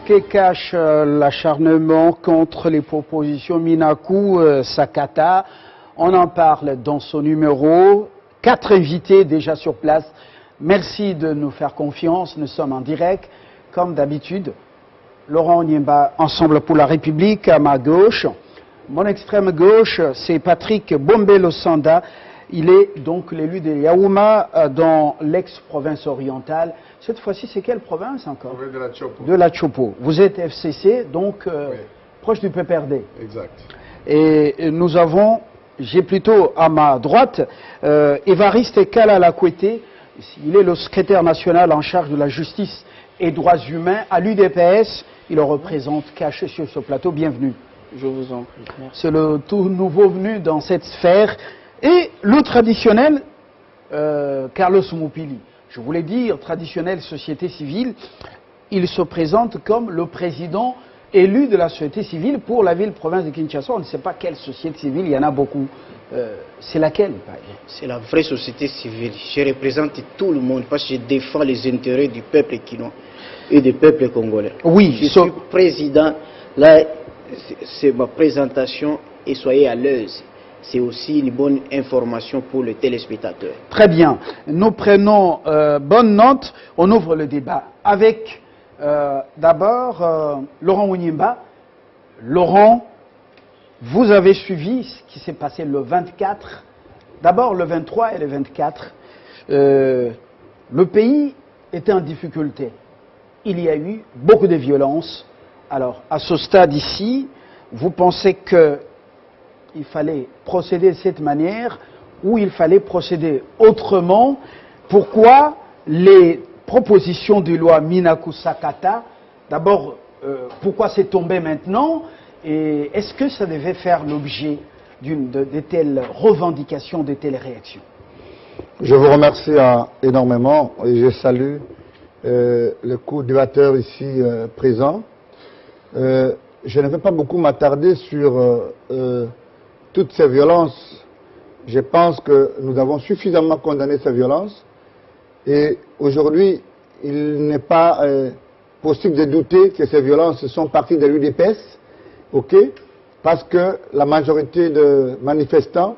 que cache l'acharnement contre les propositions Minakou-Sakata? On en parle dans son numéro. 4 invités déjà sur place. Merci de nous faire confiance. Nous sommes en direct, comme d'habitude. Laurent Onyemba, Ensemble pour la République, à ma gauche. Mon extrême gauche, c'est Patrick Bombelo-Sanda. Il est donc l'élu de Yaouma dans l'ex-province orientale. Cette fois-ci, c'est quelle province encore? De la Chopo. De la Chopo. Vous êtes FCC, donc oui, proche du PPRD. Exact. Et nous avons, j'ai plutôt à ma droite, Évariste Kalala Kouété. Il est le secrétaire national en charge de la justice et droits humains à l'UDPS. Il le représente caché sur ce plateau. Bienvenue. Je vous en prie. Merci. C'est le tout nouveau venu dans cette sphère. Et le traditionnel, Carlos Moupili. Je voulais dire, traditionnel société civile, il se présente comme le président élu de la société civile pour la ville-province de Kinshasa. On ne sait pas quelle société civile, il y en a beaucoup. C'est laquelle? C'est la vraie société civile. Je représente tout le monde parce que je défends les intérêts du peuple quinois et du peuple congolais. Oui, je suis président. Là, c'est ma présentation et soyez à l'aise. C'est aussi une bonne information pour les téléspectateurs. Très bien. Nous prenons bonne note. On ouvre le débat avec d'abord Laurent Onyemba. Laurent, vous avez suivi ce qui s'est passé le 24, d'abord le 23 et le 24. Le pays était en difficulté. Il y a eu beaucoup de violences. Alors, à ce stade ici, vous pensez qu'il fallait procéder de cette manière ou il fallait procéder autrement? Pourquoi les propositions de loi Minakou-Sakata, d'abord, pourquoi c'est tombé maintenant? Et est-ce que ça devait faire l'objet de telles revendications, de telles réactions? Je vous remercie énormément et je salue le co-débatteur ici présent. Je ne vais pas beaucoup m'attarder sur toutes ces violences. Je pense que nous avons suffisamment condamné ces violences et aujourd'hui, il n'est pas possible de douter que ces violences sont parties de l'UDPS. Ok, parce que la majorité de manifestants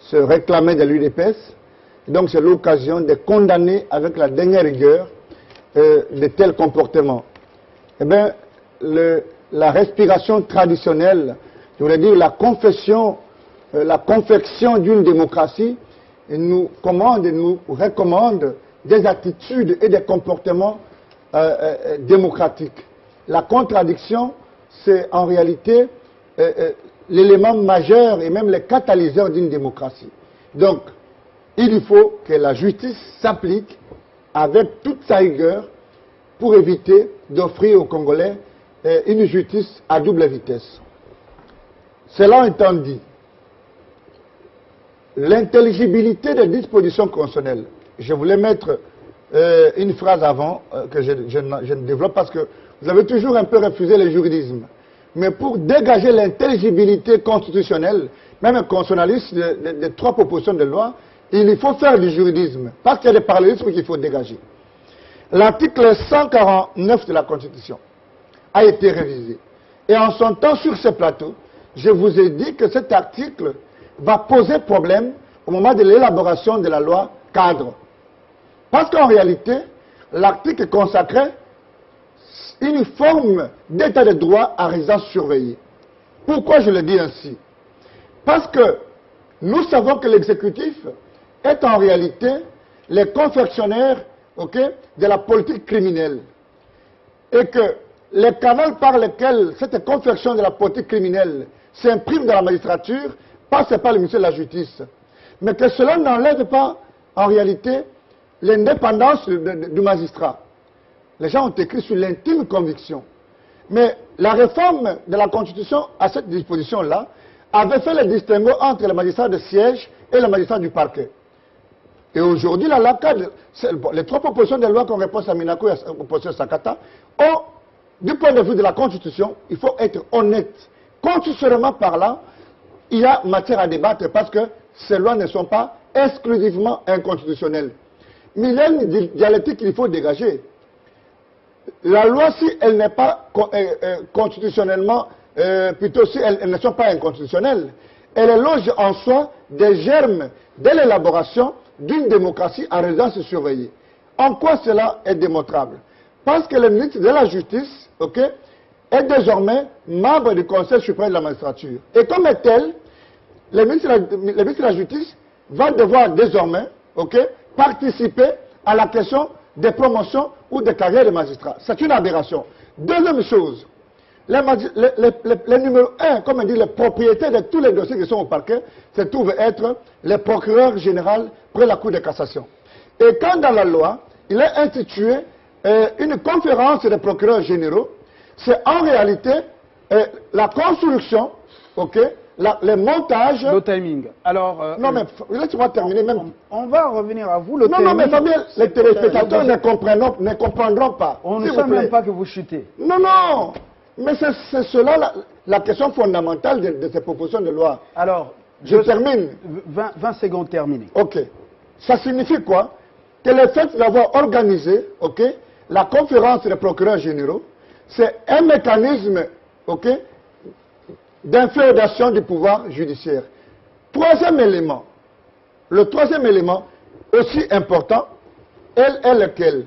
se réclamaient de l'UDPS. Donc c'est l'occasion de condamner avec la dernière rigueur de tels comportements. Eh bien, la respiration traditionnelle, je voulais dire la confection d'une démocratie, nous commande et nous recommande des attitudes et des comportements démocratiques. La contradiction, c'est en réalité l'élément majeur et même le catalyseur d'une démocratie. Donc, il faut que la justice s'applique avec toute sa rigueur pour éviter d'offrir aux Congolais une justice à double vitesse. Cela étant dit, l'intelligibilité des dispositions constitutionnelles, je voulais mettre une phrase avant que je ne développe parce que vous avez toujours un peu refusé le juridisme. Mais pour dégager l'intelligibilité constitutionnelle, même un constitutionnaliste des 3 propositions de loi, il faut faire du juridisme. Parce qu'il y a des parallélismes qu'il faut dégager. L'article 149 de la Constitution a été révisé. Et en son temps sur ce plateau, je vous ai dit que cet article va poser problème au moment de l'élaboration de la loi cadre. Parce qu'en réalité, l'article consacrait une forme d'état de droit à résidence surveillée. Pourquoi je le dis ainsi? Parce que nous savons que l'exécutif est en réalité les confectionnaires de la politique criminelle. Et que les canaux par lesquels cette confection de la politique criminelle s'imprime dans la magistrature passe par le ministère de la Justice. Mais que cela n'enlève pas en réalité l'indépendance du magistrat. Les gens ont écrit sur l'intime conviction. Mais la réforme de la Constitution à cette disposition-là avait fait le distinguo entre le magistrat de siège et le magistrat du parquet. Et aujourd'hui, les 3 propositions de loi qu'on répond à Minakou et à proposition Sakata, du point de vue de la Constitution, il faut être honnête. Constitutionnellement parlant, il y a matière à débattre parce que ces lois ne sont pas exclusivement inconstitutionnelles. Mais il y a une dialectique qu'il faut dégager. La loi, si elle n'est pas constitutionnellement, plutôt si elles ne sont pas inconstitutionnelles, elle éloge en soi des germes de l'élaboration d'une démocratie en résidence surveillée. En quoi cela est démontrable? Parce que le ministre de la Justice, est désormais membre du Conseil suprême de la magistrature. Et comme tel, le ministre de la Justice va devoir désormais participer à la question des promotions ou des carrières de magistrats. C'est une aberration. Deuxième chose, les numéros 1, comme on dit, les propriétaires de tous les dossiers qui sont au parquet, se trouvent être les procureurs généraux près la Cour de cassation. Et quand dans la loi, il est institué une conférence des procureurs généraux, c'est en réalité la construction, le montage... Le timing. Alors... non, mais laissez-moi terminer même. On va revenir à vous, le timing. Non, mais Fabien, les téléspectateurs ne comprendront pas. On ne sait même pas que vous chutez. Non, non. Mais c'est cela la question fondamentale de ces propositions de loi. Alors, je termine. 20 secondes terminées. Ok. Ça signifie quoi? Que le fait d'avoir organisé la conférence des procureurs généraux, c'est un mécanisme d'inféodation du pouvoir judiciaire. Troisième élément, le troisième élément, aussi important, est lequel?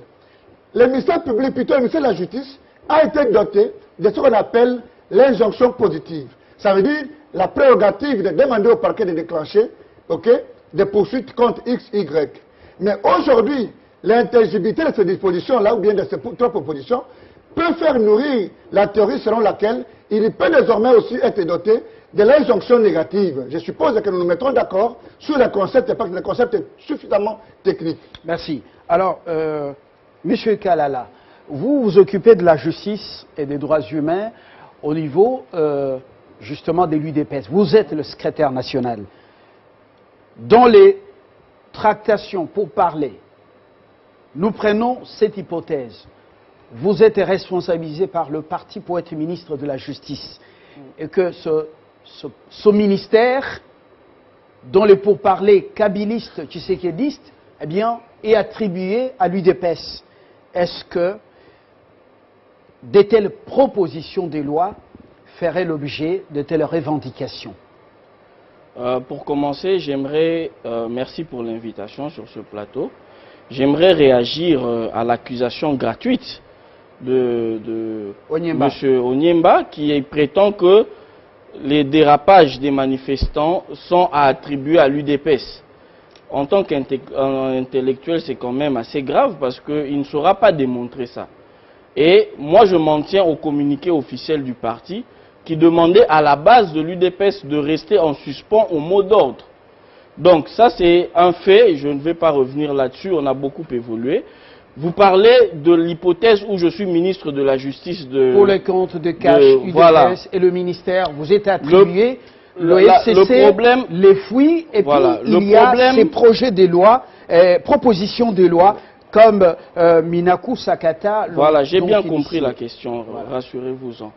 Le ministère public, plutôt le ministère de la Justice, a été doté de ce qu'on appelle l'injonction positive. Ça veut dire la prérogative de demander au parquet de déclencher des poursuites contre X, Y. Mais aujourd'hui, l'intelligibilité de ces dispositions-là, ou bien de ces trois propositions, peut faire nourrir la théorie selon laquelle il peut désormais aussi être doté de l'injonction négative. Je suppose que nous nous mettrons d'accord sur le concept, parce que le concept est suffisamment technique. Merci. Alors, Monsieur Kalala, vous vous occupez de la justice et des droits humains au niveau, justement, de l'UDPS. Vous êtes le secrétaire national. Dans les tractations pour parler, nous prenons cette hypothèse. Vous êtes responsabilisé par le parti pour être ministre de la Justice. Et que ce ministère, dont les pourparlers kabylistes, tshisekédistes, eh bien, est attribué à l'UDPS. Est-ce que de telles propositions de loi feraient l'objet de telles revendications? Pour commencer, j'aimerais, merci pour l'invitation sur ce plateau, j'aimerais réagir à l'accusation gratuite de M. Onyemba qui prétend que les dérapages des manifestants sont à attribuer à l'UDPS. En tant qu'intellectuel, c'est quand même assez grave parce qu'il ne saura pas démontrer ça. Et moi, je m'en tiens au communiqué officiel du parti qui demandait à la base de l'UDPS de rester en suspens au mot d'ordre. Donc ça, c'est un fait, je ne vais pas revenir là-dessus, on a beaucoup évolué. Vous parlez de l'hypothèse où je suis ministre de la Justice de... Pour les comptes de cash, UDPS voilà. Et le ministère, vous êtes attribué, le FCC, les fouilles, et voilà. Puis il y a ces projets de loi, propositions de loi, comme Minaku Sakata... Voilà, j'ai bien compris la question, voilà. Rassurez-vous-en.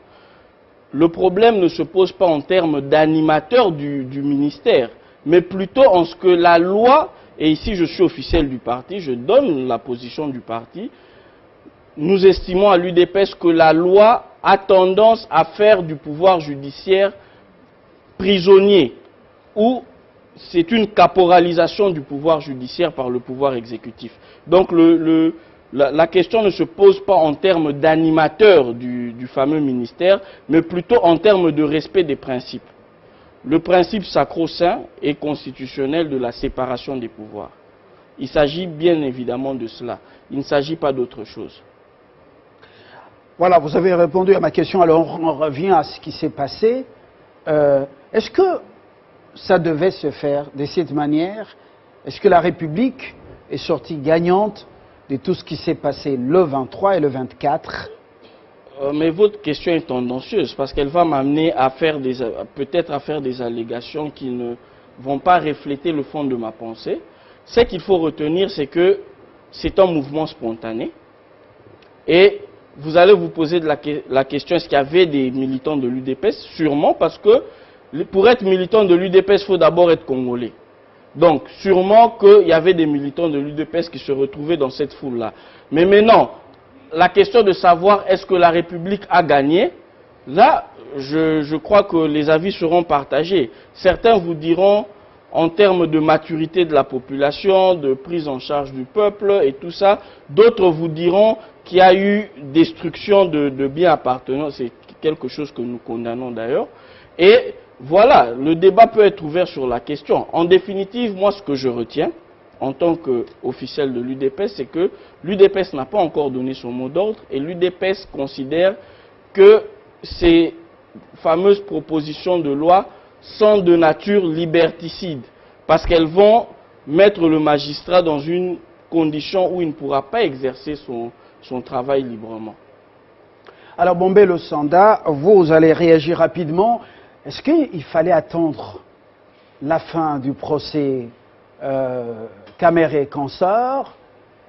Le problème ne se pose pas en termes d'animateur du ministère, mais plutôt en ce que la loi... Et ici, je suis officiel du parti, je donne la position du parti. Nous estimons à l'UDPS que la loi a tendance à faire du pouvoir judiciaire prisonnier, ou c'est une caporalisation du pouvoir judiciaire par le pouvoir exécutif. Donc la question ne se pose pas en termes d'animateur du fameux ministère, mais plutôt en termes de respect des principes. Le principe sacro-saint et constitutionnel de la séparation des pouvoirs. Il s'agit bien évidemment de cela. Il ne s'agit pas d'autre chose. Voilà, vous avez répondu à ma question. Alors on revient à ce qui s'est passé. Est-ce que ça devait se faire de cette manière? Est-ce que la République est sortie gagnante de tout ce qui s'est passé le 23 et le 24? Mais votre question est tendancieuse parce qu'elle va m'amener à faire peut-être à faire des allégations qui ne vont pas refléter le fond de ma pensée. Ce qu'il faut retenir, c'est que c'est un mouvement spontané. Et vous allez vous poser la question, est-ce qu'il y avait des militants de l'UDPS? Sûrement, parce que pour être militant de l'UDPS, il faut d'abord être congolais. Donc, sûrement qu'il y avait des militants de l'UDPS qui se retrouvaient dans cette foule-là. Mais maintenant, la question de savoir est-ce que la République a gagné, là, je crois que les avis seront partagés. Certains vous diront, en termes de maturité de la population, de prise en charge du peuple et tout ça, d'autres vous diront qu'il y a eu destruction de biens appartenant. C'est quelque chose que nous condamnons d'ailleurs. Et voilà, le débat peut être ouvert sur la question. En définitive, moi, ce que je retiens, en tant qu'officiel de l'UDPS, c'est que l'UDPS n'a pas encore donné son mot d'ordre et l'UDPS considère que ces fameuses propositions de loi sont de nature liberticide parce qu'elles vont mettre le magistrat dans une condition où il ne pourra pas exercer son travail librement. Alors, Bombé Le Sanda, vous allez réagir rapidement. Est-ce qu'il fallait attendre la fin du procès Camère et consort,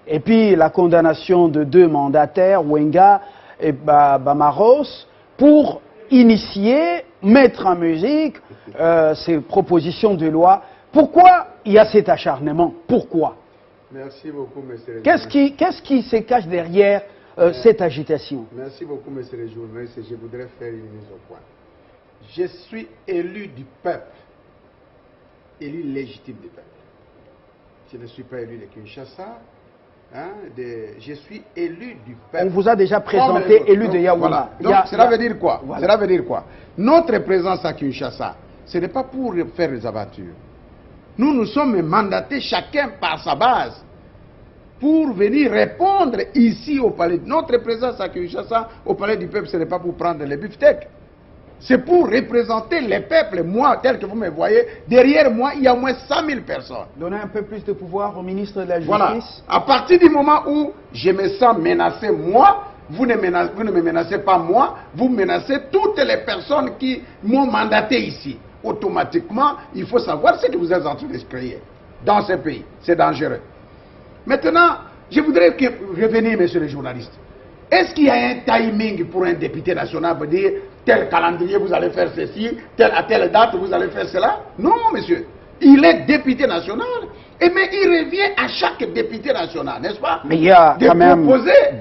et puis la condamnation de 2 mandataires, Wenga et Bamaros, pour initier, mettre en musique ces propositions de loi? Pourquoi il y a cet acharnement? Pourquoi? Merci beaucoup, monsieur. Qu'est-ce qui se cache derrière cette agitation? Merci beaucoup, monsieur le journaliste. Je voudrais faire une mise au point. Je suis élu du peuple, élu légitime du peuple. Je ne suis pas élu de Kinshasa. Je suis élu du peuple. On vous a déjà présenté élu de Yaoundé. Voilà. Donc, cela veut dire quoi? Voilà. Cela veut dire quoi? Notre présence à Kinshasa, ce n'est pas pour faire des aventures. Nous sommes mandatés chacun par sa base pour venir répondre ici au palais. Notre présence à Kinshasa, au palais du peuple, ce n'est pas pour prendre les beefsteaks. C'est pour représenter les peuples. Moi, tel que vous me voyez, derrière moi, il y a au moins 100 000 personnes. Donner un peu plus de pouvoir au ministre de la Justice. Voilà. À partir du moment où je me sens menacé, moi, vous ne me menacez pas moi, vous menacez toutes les personnes qui m'ont mandaté ici. Automatiquement, il faut savoir ce que vous êtes en train de créer dans ce pays. C'est dangereux. Maintenant, je voudrais revenir, monsieur le journaliste. Est-ce qu'il y a un timing pour un député national pour dire tel calendrier vous allez faire ceci, à telle date vous allez faire cela? Non, monsieur. Il est député national. Mais il revient à chaque député national, n'est-ce pas? Mais il y a quand même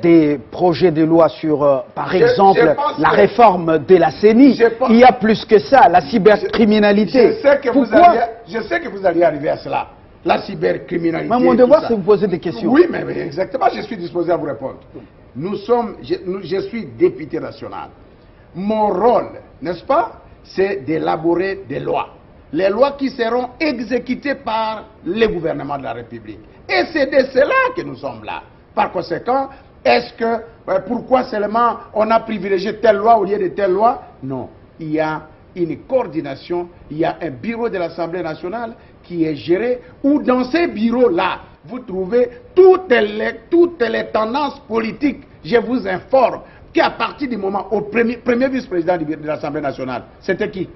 des projets de loi sur, par exemple, la réforme de la CENI. Il y a plus que ça, la cybercriminalité. Je sais que vous allez arriver à cela. La cybercriminalité. Mais mon devoir, c'est de vous poser des questions. Oui, mais exactement, je suis disposé à vous répondre. Je suis député national. Mon rôle, n'est-ce pas, c'est d'élaborer des lois. Les lois qui seront exécutées par le gouvernement de la République. Et c'est de cela que nous sommes là. Par conséquent, pourquoi seulement on a privilégié telle loi au lieu de telle loi? Non, il y a une coordination, il y a un bureau de l'Assemblée nationale qui est géré, où dans ces bureaux-là, vous trouvez toutes les tendances politiques. Je vous informe qu'à partir du moment où le premier vice-président de l'Assemblée nationale, c'était qui?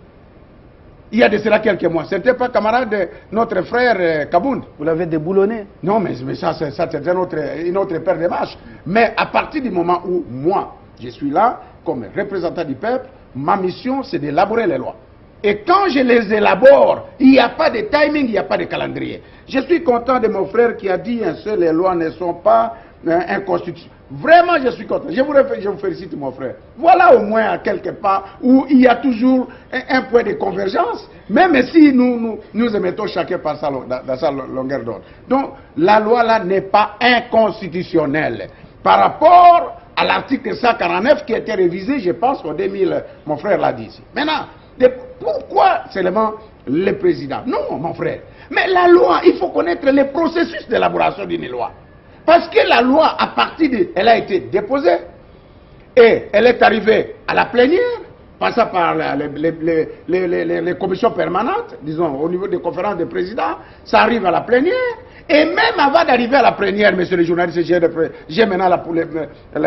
Il y a de cela quelques mois. Ce n'était pas camarade de notre frère Kabound. Vous l'avez déboulonné? Non, mais ça c'est une autre paire de marches. Mais à partir du moment où moi, je suis là, comme représentant du peuple, ma mission, c'est d'élaborer les lois. Et quand je les élabore, il n'y a pas de timing, il n'y a pas de calendrier. Je suis content de mon frère qui a dit que les lois ne sont pas inconstitutionnelles. Vraiment, je suis content. Je vous félicite, mon frère. Voilà au moins quelque part où il y a toujours un point de convergence, même si nous émettons chacun dans sa longueur d'onde. Donc, la loi là n'est pas inconstitutionnelle. Par rapport à l'article 149 qui a été révisé, je pense, en 2000, mon frère l'a dit ici. Maintenant, pourquoi seulement le président? Non, mon frère. Mais la loi, il faut connaître le processus d'élaboration d'une loi. Parce que la loi, elle a été déposée et elle est arrivée à la plénière, passant par les commissions permanentes, disons au niveau des conférences des présidents, ça arrive à la plénière. Et même avant d'arriver à la plénière, monsieur le journaliste, j'ai maintenant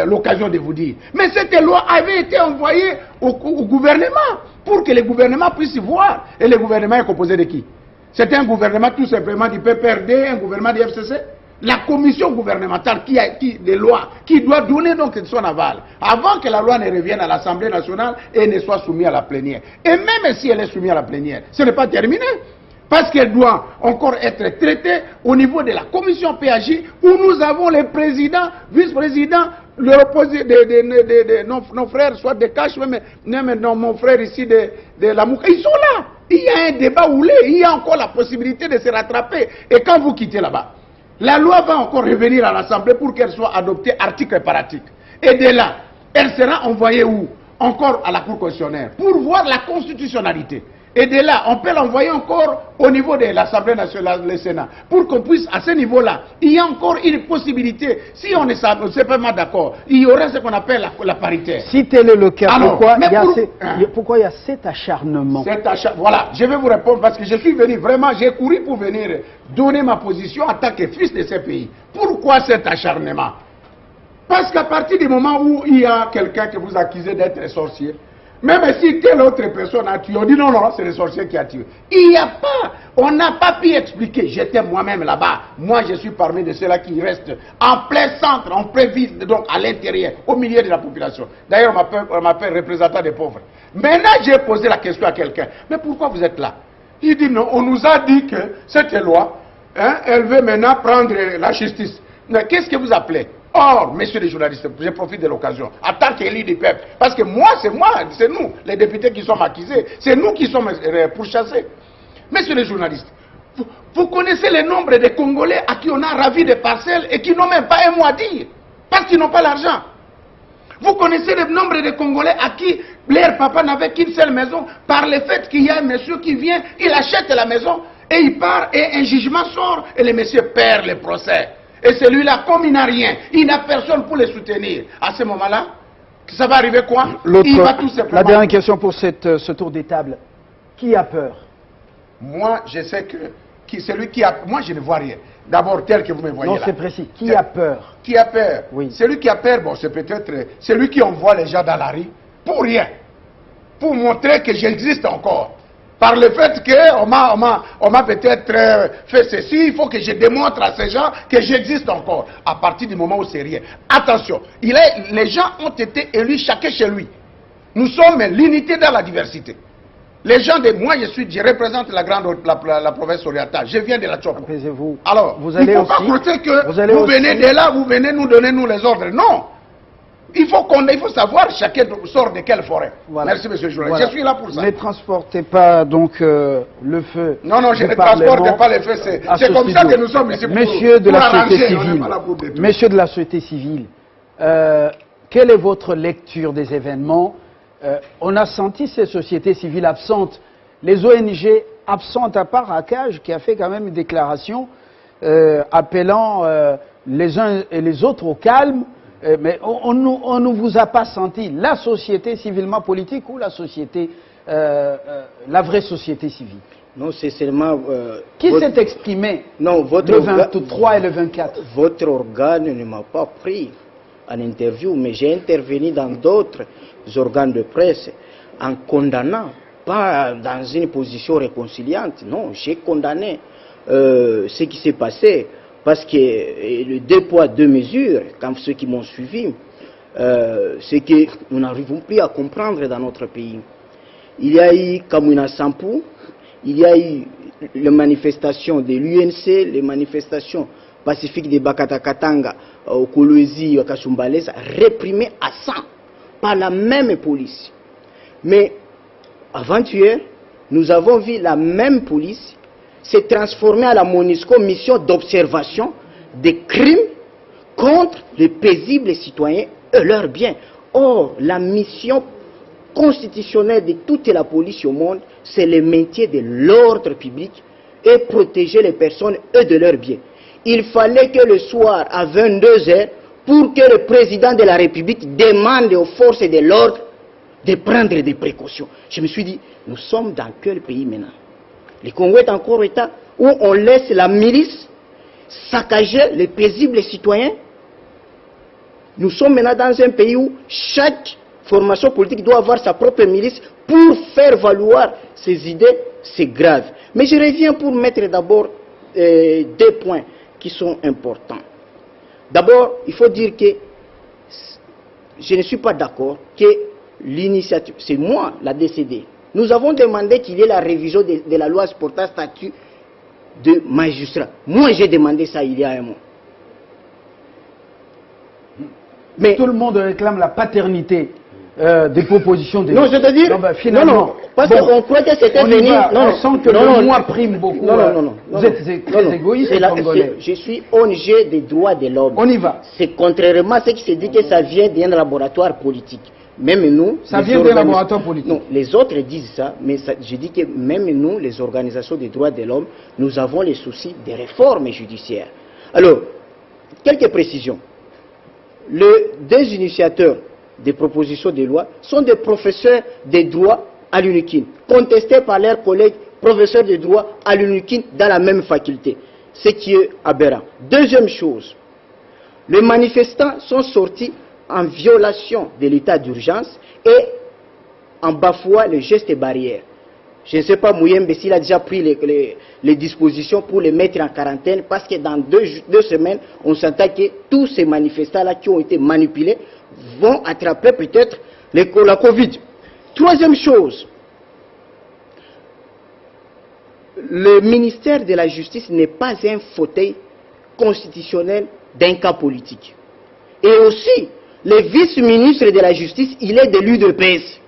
l'occasion de vous dire, mais cette loi avait été envoyée au gouvernement pour que le gouvernement puisse voir. Et le gouvernement est composé de qui? C'est un gouvernement tout simplement du PPRD, un gouvernement du FCC. La commission gouvernementale des lois qui doit donner donc son aval avant que la loi ne revienne à l'Assemblée nationale et ne soit soumise à la plénière. Et même si elle est soumise à la plénière, ce n'est pas terminé. Parce qu'elle doit encore être traitée au niveau de la commission PAJ où nous avons les présidents, vice-présidents nos frères, soit de Cache, même mon frère ici de la Mouka, ils sont là. Il y a un débat oulé, il y a encore la possibilité de se rattraper. Et quand vous quittez là-bas, la loi va encore revenir à l'Assemblée pour qu'elle soit adoptée article par article. Et de là, elle sera envoyée où? Encore à la Cour constitutionnelle pour voir la constitutionnalité. Et de là, on peut l'envoyer encore au niveau de l'Assemblée nationale, le Sénat, pour qu'on puisse, à ce niveau-là, il y a encore une possibilité. Si on ne s'est pas d'accord, il y aura ce qu'on appelle la parité. Si tel est le cas, Alors, pourquoi il y a cet acharnement? Voilà, je vais vous répondre parce que je suis venu vraiment, j'ai couru pour venir donner ma position en tant que fils de ce pays. Pourquoi cet acharnement? Parce qu'à partir du moment où il y a quelqu'un que vous accusez d'être sorcier, même si telle autre personne a tué, on dit non, non, c'est le sorcier qui a tué. Il n'y a pas, on n'a pas pu expliquer. J'étais moi-même là-bas. Moi, je suis parmi de ceux-là qui restent en plein centre, en plein vide, donc à l'intérieur, au milieu de la population. D'ailleurs, on m'appelle représentant des pauvres. Maintenant, j'ai posé la question à quelqu'un. Mais pourquoi vous êtes là? Il dit non, on nous a dit que cette loi, elle veut maintenant prendre la justice. Mais qu'est-ce que vous appelez? Or, messieurs les journalistes, je profite de l'occasion, en tant qu'élu du peuple, parce que moi, c'est nous, les députés qui sommes accusés, c'est nous qui sommes pourchassés. Messieurs les journalistes, vous connaissez le nombre de Congolais à qui on a ravi des parcelles et qui n'ont même pas un mot à dire, parce qu'ils n'ont pas l'argent. Vous connaissez le nombre de Congolais à qui leur papa n'avait qu'une seule maison, par le fait qu'il y a un monsieur qui vient, il achète la maison, et il part, et un jugement sort, et le monsieur perd le procès. Et celui-là, comme il n'a rien, il n'a personne pour le soutenir. À ce moment-là, ça va arriver quoi? Il va tout simplement... La dernière question pour ce tour des tables. Qui a peur? Moi, je sais que celui qui a... Moi, je ne vois rien. D'abord, tel que vous me voyez là. Non, c'est précis. Qui a peur? Qui a peur? Oui. Celui qui a peur, bon, c'est peut-être celui qui envoie les gens dans la rue pour rien. Pour montrer que j'existe encore. Par le fait qu'on m'a peut-être fait ceci, il faut que je démontre à ces gens que j'existe encore. À partir du moment où c'est rien. Attention, les gens ont été élus chacun chez lui. Nous sommes l'unité dans la diversité. Les gens de moi, je représente la province orientale. Je viens de la Tchoko. Apaisez-vous. Alors, vous il ne faut pas croire que vous venez de là, vous venez nous donner les ordres. Non. Il faut savoir chacun sort de quelle forêt. Voilà. Merci, monsieur le journaliste. Voilà. Je suis là pour ça. Ne transportez pas donc le feu. Non, non, je ne transporte pas le feu. C'est comme ça que nous sommes ici. Messieurs de la société civile, messieurs de la société civile, quelle est votre lecture des événements? On a senti ces sociétés civiles absentes, les ONG absentes à part ACAJ qui a fait quand même une déclaration appelant les uns et les autres au calme. Mais on ne vous a pas senti, la société civilement politique ou la société, la vraie société civile? Non, c'est seulement... Qui s'est exprimé non, le 23 et le 24? Votre organe ne m'a pas pris en interview, mais j'ai intervenu dans d'autres organes de presse en condamnant, pas dans une position réconciliante, non, j'ai condamné ce qui s'est passé. Parce que le 2 poids 2 mesures, comme ceux qui m'ont suivi, c'est que nous n'arrivons plus à comprendre dans notre pays. Il y a eu Kamuna Sampou, il y a eu les manifestations de l'UNC, les manifestations pacifiques de Bakata Katanga, au Kolwezi, au Kasumbalesa, réprimées à 100 par la même police. Mais avant-hier, nous avons vu la même police s'est transformée à la MONUSCO, mission d'observation des crimes contre les paisibles citoyens et leurs biens. Or, la mission constitutionnelle de toute la police au monde, c'est le maintien de l'ordre public et protéger les personnes et de leurs biens. Il fallait que le soir, à 22 h, pour que le président de la République demande aux forces de l'ordre de prendre des précautions. Je me suis dit, nous sommes dans quel pays maintenant? Le Congo est encore un État où on laisse la milice saccager les paisibles citoyens. Nous sommes maintenant dans un pays où chaque formation politique doit avoir sa propre milice pour faire valoir ses idées. C'est grave. Mais je reviens pour mettre d'abord 2 points qui sont importants. D'abord, il faut dire que je ne suis pas d'accord que l'initiative, c'est moi, la DCD. Nous avons demandé qu'il y ait la révision de la loi portant statut de magistrat. Moi, j'ai demandé ça il y a un mois. Mais tout le monde réclame la paternité des propositions de non, loi. je veux dire, Non, ben, finalement, non, parce qu'on croyait que c'était on y venu. va, Non, on sent que le moi prime beaucoup. Vous êtes très égoïste, C'est Congolais. je suis ONG des droits de l'homme. On y va. C'est contrairement à ce qui se dit que ça vient d'un laboratoire politique. Même nous. Ça les vient d'un laboratoire politique. Non, les autres disent ça, mais je dis que même nous, les organisations des droits de l'homme, nous avons les soucis des réformes judiciaires. Alors, quelques précisions. Les deux initiateurs des propositions de loi sont des professeurs de droit à l'UNIKIN, contestés par leurs collègues professeurs de droit à l'UNIKIN dans la même faculté, ce qui est aberrant. Deuxième chose, les manifestants sont sortis en violation de l'état d'urgence et en bafouant les gestes barrières. Je ne sais pas, Mouyembe, s'il a déjà pris les dispositions pour les mettre en quarantaine, parce que dans deux semaines, on s'entend que tous ces manifestants-là qui ont été manipulés vont attraper peut-être la Covid. Troisième chose, le ministère de la Justice n'est pas un fauteuil constitutionnel d'un cas politique. Et aussi, le vice-ministre de la Justice, il est de l'UDPS.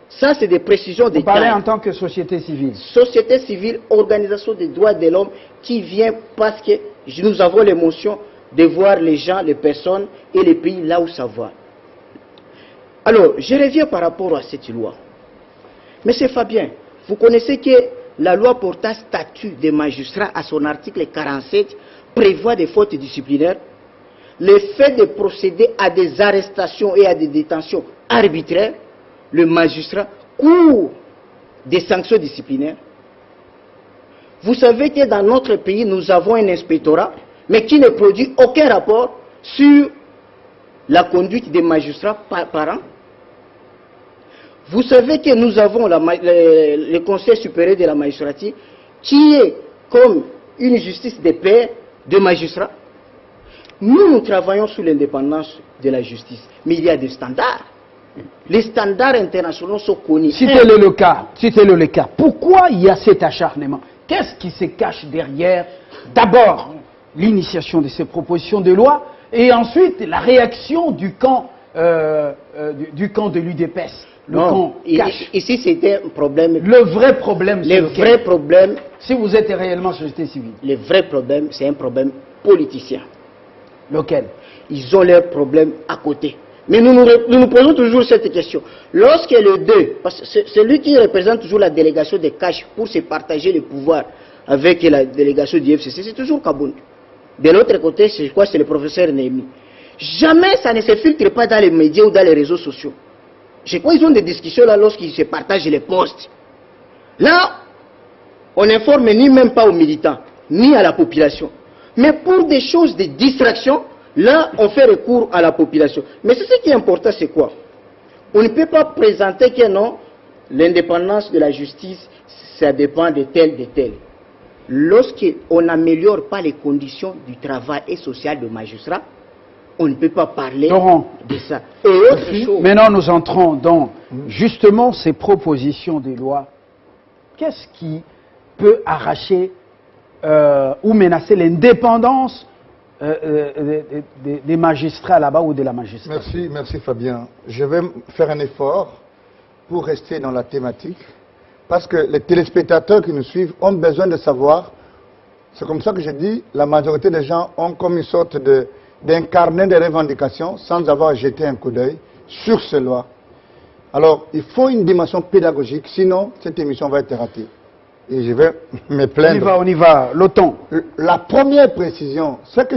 Ça, c'est des précisions des Vous parlez en tant que société civile. Société civile, organisation des droits de l'homme, qui vient parce que nous avons l'émotion de voir les gens, les personnes et les pays là où ça va. Alors, je reviens par rapport à cette loi. Monsieur Fabien, vous connaissez que la loi portant statut des magistrats à son article 47 prévoit des fautes disciplinaires. Le fait de procéder à des arrestations et à des détentions arbitraires, le magistrat court des sanctions disciplinaires. Vous savez que dans notre pays, nous avons un inspectorat, mais qui ne produit aucun rapport sur la conduite des magistrats par an. Vous savez que nous avons le Conseil supérieur de la magistrature, qui est comme une justice de paix de magistrats. Nous travaillons sous l'indépendance de la justice, mais il y a des standards. Les standards internationaux sont connus. Citez-le le cas. Pourquoi il y a cet acharnement? Qu'est-ce qui se cache derrière, d'abord, l'initiation de ces propositions de loi, et ensuite la réaction du camp de l'UDPS, le camp cash. Ici, c'était un problème. Le vrai problème, c'est vrai problème. Si vous êtes réellement société civile. Le vrai problème, c'est un problème politicien. Lequel? Ils ont leurs problèmes à côté. Mais nous nous posons toujours cette question. Lorsque les deux, parce que c'est lui qui représente toujours la délégation des cash pour se partager le pouvoir avec la délégation du FCC, c'est toujours Kabound. De l'autre côté, je crois que c'est le professeur Némi. Jamais ça ne se filtre pas dans les médias ou dans les réseaux sociaux. Je crois qu'ils ont des discussions là lorsqu'ils se partagent les postes. Là, on n'informe ni même pas aux militants, ni à la population. Mais pour des choses de distraction, là, on fait recours à la population. Mais ce qui est important, c'est quoi? On ne peut pas présenter que non, l'indépendance de la justice, ça dépend de tel, de tel. Lorsqu'on n'améliore pas les conditions du travail et social de magistrats, on ne peut pas parler de ça. Et autre chose. Maintenant, nous entrons dans justement ces propositions de loi. Qu'est-ce qui peut arracher ou menacer l'indépendance des magistrats là-bas ou de la magistrature? Merci Fabien. Je vais faire un effort pour rester dans la thématique, parce que les téléspectateurs qui nous suivent ont besoin de savoir, c'est comme ça que je dis, la majorité des gens ont comme une sorte d'un carnet de revendications sans avoir jeté un coup d'œil sur ces lois. Alors, il faut une dimension pédagogique, sinon cette émission va être ratée. Et je vais me plaindre. On y va, l'OTAN. La première précision, c'est que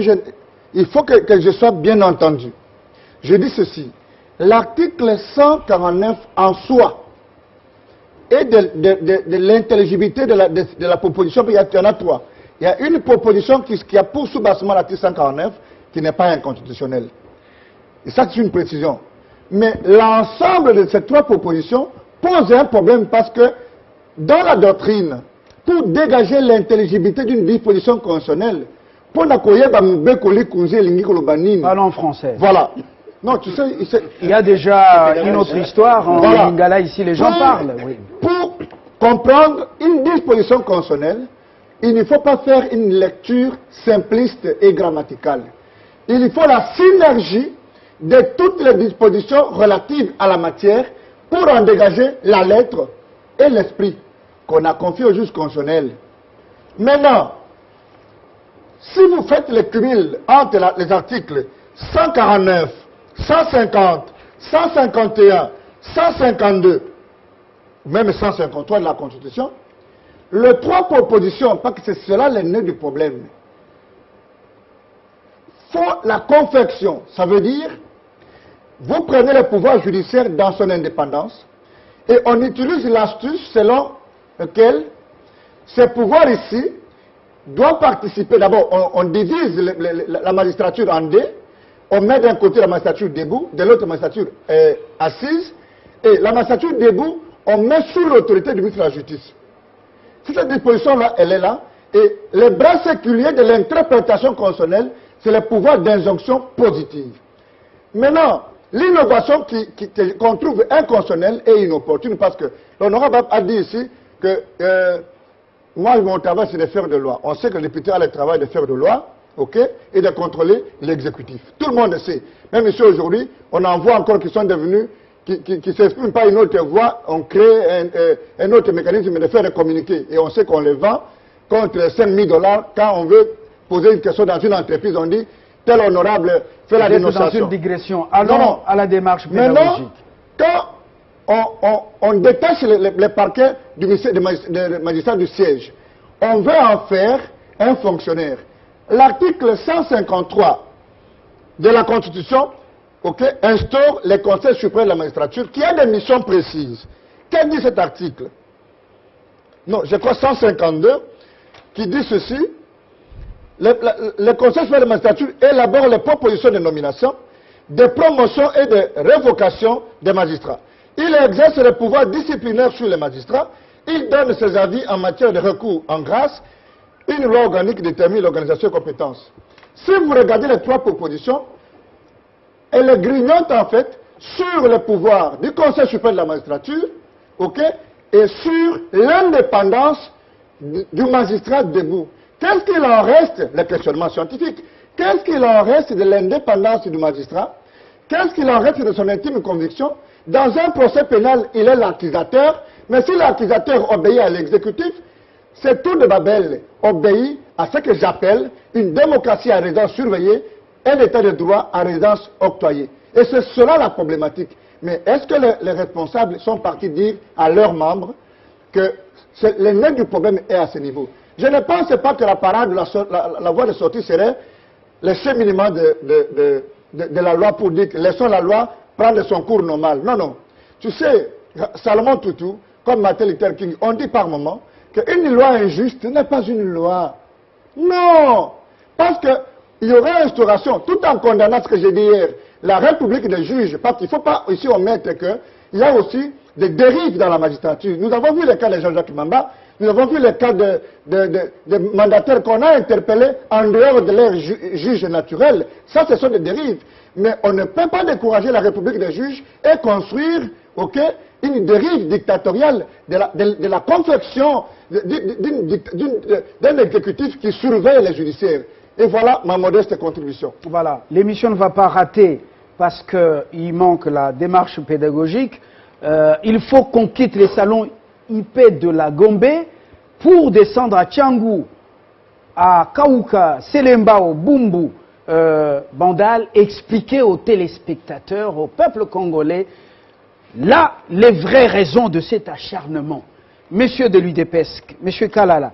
il faut que je sois bien entendu. Je dis ceci, l'article 149 en soi et de l'intelligibilité de la proposition, il y en a trois. Il y a une proposition qui a pour sous-bassement l'article 149 qui n'est pas inconstitutionnel. Et ça, c'est une précision. Mais l'ensemble de ces trois propositions pose un problème, parce que dans la doctrine, pour dégager l'intelligibilité d'une disposition constitutionnelle, parlons en français. Voilà. Non, tu sais, il y a déjà une autre histoire en Lingala, ici les gens parlent. Oui. Pour comprendre une disposition constitutionnelle, il ne faut pas faire une lecture simpliste et grammaticale. il faut la synergie de toutes les dispositions relatives à la matière pour en dégager la lettre et l'esprit qu'on a confié au juge constitutionnel. Maintenant, si vous faites le cumul entre les articles 149, 150, 151, 152, même 153 de la Constitution, les trois propositions, parce que c'est cela le nœud du problème, font la confection. Ça veut dire, vous prenez le pouvoir judiciaire dans son indépendance et on utilise l'astuce selon laquelle ce pouvoir ici doit participer. D'abord, on divise la magistrature en deux. On met d'un côté la magistrature debout, de l'autre la magistrature assise. Et la magistrature debout, on met sous l'autorité du ministre de la Justice. Si cette disposition-là, elle est là, et le bras séculier de l'interprétation constitutionnelle, c'est le pouvoir d'injonction positive. Maintenant, l'innovation qu'on trouve inconstitutionnelle et inopportune, parce que l'honorable a dit ici que moi, mon travail, c'est de faire de loi. On sait que le député a le travail de faire de loi, ok, et de contrôler l'exécutif. Tout le monde le sait. Même ici aujourd'hui, on en voit encore qui sont devenus, qui ne s'expriment pas une autre voie, on crée un autre mécanisme de faire communiquer. Et on sait qu'on les vend contre $5 000 quand on veut poser une question dans une entreprise, on dit, tel honorable fait la dénonciation. Dans une digression. Allons à la démarche pédagogique. Maintenant, quand on détache les parquets du magistrat du siège, on veut en faire un fonctionnaire. L'article 153 de la Constitution, instaure le Conseil suprême de la magistrature qui a des missions précises. Qu'est-ce que dit cet article? Non, je crois 152, qui dit ceci. Le Conseil suprême de la magistrature élabore les propositions de nomination, de promotion et de révocation des magistrats. Il exerce le pouvoir disciplinaire sur les magistrats. Il donne ses avis en matière de recours en grâce. Une loi organique détermine l'organisation et compétences. Si vous regardez les trois propositions, elle grignote en fait sur le pouvoir du Conseil suprême de la magistrature, et sur l'indépendance du magistrat debout. Qu'est-ce qu'il en reste? Le questionnement scientifique. Qu'est-ce qu'il en reste de l'indépendance du magistrat? Qu'est-ce qu'il en reste de son intime conviction? Dans un procès pénal, il est l'accusateur, mais si l'accusateur obéit à l'exécutif, c'est tout de Babel obéit à ce que j'appelle une démocratie à résidence surveillée, un état de droit à résidence octroyée. Et c'est cela la problématique. Mais est-ce que les responsables sont partis dire à leurs membres que le nœud du problème est à ce niveau? Je ne pense pas que la parade, la voie de sortie serait le cheminement de la loi pour dire que laissons la loi prendre son cours normal. Non, non. Tu sais, Salomon Toutou, comme Martin Luther King, on dit par moment qu'une loi injuste n'est pas une loi. Non! Parce qu'il y aura instauration, tout en condamnant ce que j'ai dit hier, la République des juges, parce qu'il ne faut pas ici omettre qu'il y a aussi des dérives dans la magistrature. Nous avons vu le cas de Jean-Jacques Mamba, nous avons vu le cas de mandataires qu'on a interpellés en dehors de leur juge naturel. Ça, ce sont des dérives. Mais on ne peut pas décourager la République des juges et construire une dérive dictatoriale de la confection d'un exécutif qui surveille les judiciaires. Et voilà ma modeste contribution. Voilà, l'émission ne va pas rater parce qu'il manque la démarche pédagogique. Il faut qu'on quitte les salons IP de la Gombe pour descendre à Tchangou, à Kaouka, Selembao, Bumbu, Bandal, expliquer aux téléspectateurs, au peuple congolais, là, les vraies raisons de cet acharnement. Monsieur de l'UDPESC, monsieur Kalala,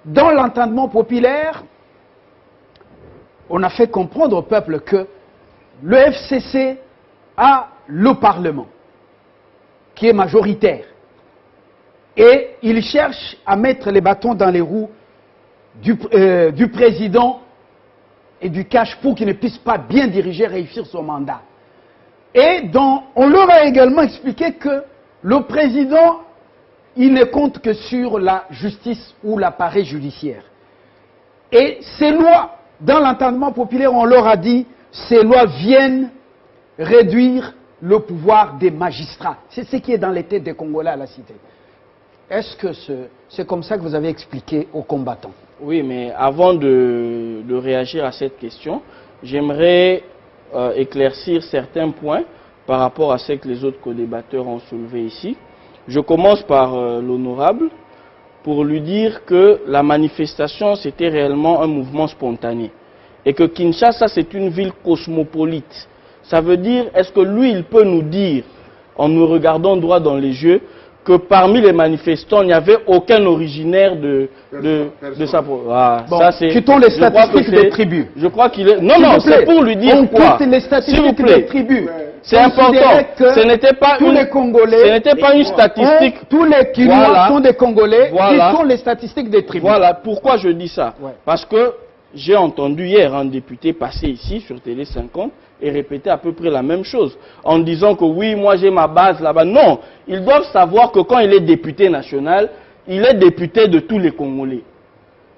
dans l'entendement populaire, on a fait comprendre au peuple que le FCC a le Parlement, qui est majoritaire. Et il cherche à mettre les bâtons dans les roues du président et du cash pour qu'il ne puisse pas bien diriger, réussir son mandat. Et on leur a également expliqué que le président, il ne compte que sur la justice ou l'appareil judiciaire. Et ces lois, dans l'entendement populaire, on leur a dit, ces lois viennent réduire le pouvoir des magistrats. C'est ce qui est dans les têtes des Congolais à la cité. Est-ce que c'est comme ça que vous avez expliqué aux combattants? Oui, mais avant de réagir à cette question, j'aimerais éclaircir certains points par rapport à ce que les autres co-débatteurs ont soulevé ici. Je commence par l'honorable pour lui dire que la manifestation, c'était réellement un mouvement spontané. Et que Kinshasa, c'est une ville cosmopolite. Ça veut dire, est-ce que lui, il peut nous dire, en nous regardant droit dans les yeux, que parmi les manifestants, il n'y avait aucun originaire de sa... Ah, Bon, ça, c'est... quittons les statistiques des tribus. Je crois qu'il est... Non, S'il non, vous plaît, c'est pour lui dire on quoi? quitte les statistiques des tribus. C'est important. Que Ce n'était pas tous une... les Congolais, Ce n'était pas une statistique. tous les Kinois Voilà. sont des Congolais. Voilà. Quittons les statistiques des tribus. Voilà pourquoi je dis ça. Ouais. Parce que j'ai entendu hier un député passer ici sur Télé 50 et répéter à peu près la même chose en disant que oui, moi j'ai ma base là-bas. Non, ils doivent savoir que quand il est député national, il est député de tous les Congolais.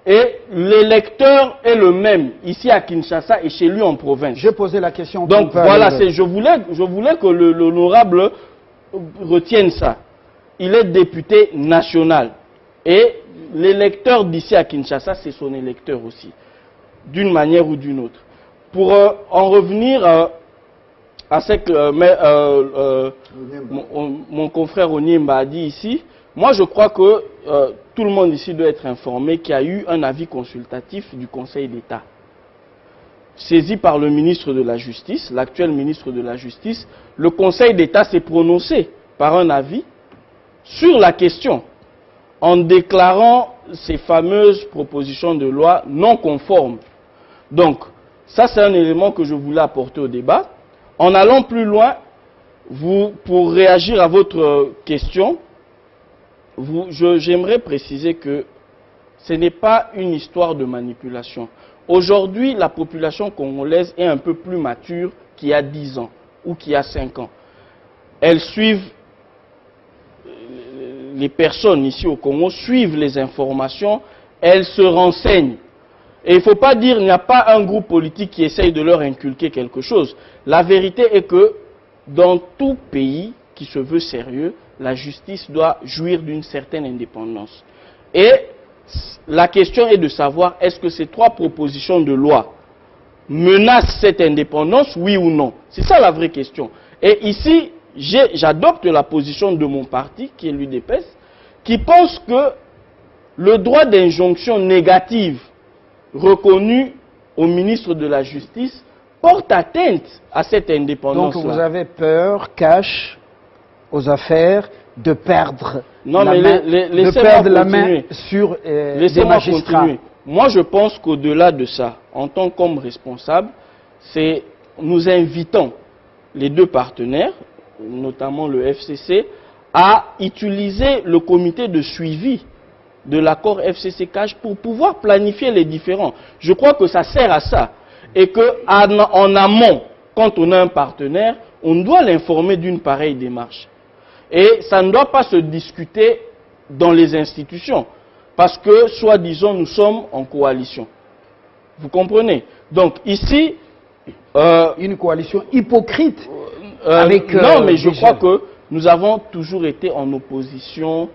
Et l'électeur est le même ici à Kinshasa et chez lui en province. Je posais la question. Donc voilà, je voulais que l'honorable retienne ça. Il est député national. Et l'électeur d'ici à Kinshasa, c'est son électeur aussi, d'une manière ou d'une autre. Pour en revenir à ce que mon confrère Onyemba a dit ici, moi je crois que tout le monde ici doit être informé qu'il y a eu un avis consultatif du Conseil d'État, saisi par le ministre de la Justice, l'actuel ministre de la Justice. Le Conseil d'État s'est prononcé par un avis sur la question, en déclarant ces fameuses propositions de loi non conformes. Donc, ça c'est un élément que je voulais apporter au débat. En allant plus loin, pour réagir à votre question, j'aimerais préciser que ce n'est pas une histoire de manipulation. Aujourd'hui, la population congolaise est un peu plus mature qu'il y a 10 ans ou qu'il y a 5 ans. Elles suivent, les personnes ici au Congo suivent les informations, elles se renseignent. Et il ne faut pas dire qu'il n'y a pas un groupe politique qui essaye de leur inculquer quelque chose. La vérité est que dans tout pays qui se veut sérieux, la justice doit jouir d'une certaine indépendance. Et la question est de savoir, est-ce que ces 3 propositions de loi menacent cette indépendance, oui ou non? C'est ça la vraie question. Et ici, j'adopte la position de mon parti, qui est l'UDPS, qui pense que le droit d'injonction négative reconnu au ministre de la Justice porte atteinte à cette indépendance-là. Donc vous avez peur, cash aux affaires, de perdre non, la mais main, de perdre la main sur des magistrats. Continuer. Moi, je pense qu'au-delà de ça, en tant qu'homme responsable, c'est nous invitons les 2 partenaires, notamment le FCC, à utiliser le comité de suivi de l'accord FCC-CAJ pour pouvoir planifier les différends. Je crois que ça sert à ça. Et qu'en amont, quand on a un partenaire, on doit l'informer d'une pareille démarche. Et ça ne doit pas se discuter dans les institutions. Parce que, soi-disant, nous sommes en coalition. Vous comprenez? Donc ici... une coalition hypocrite avec... non, mais je crois que nous avons toujours été en opposition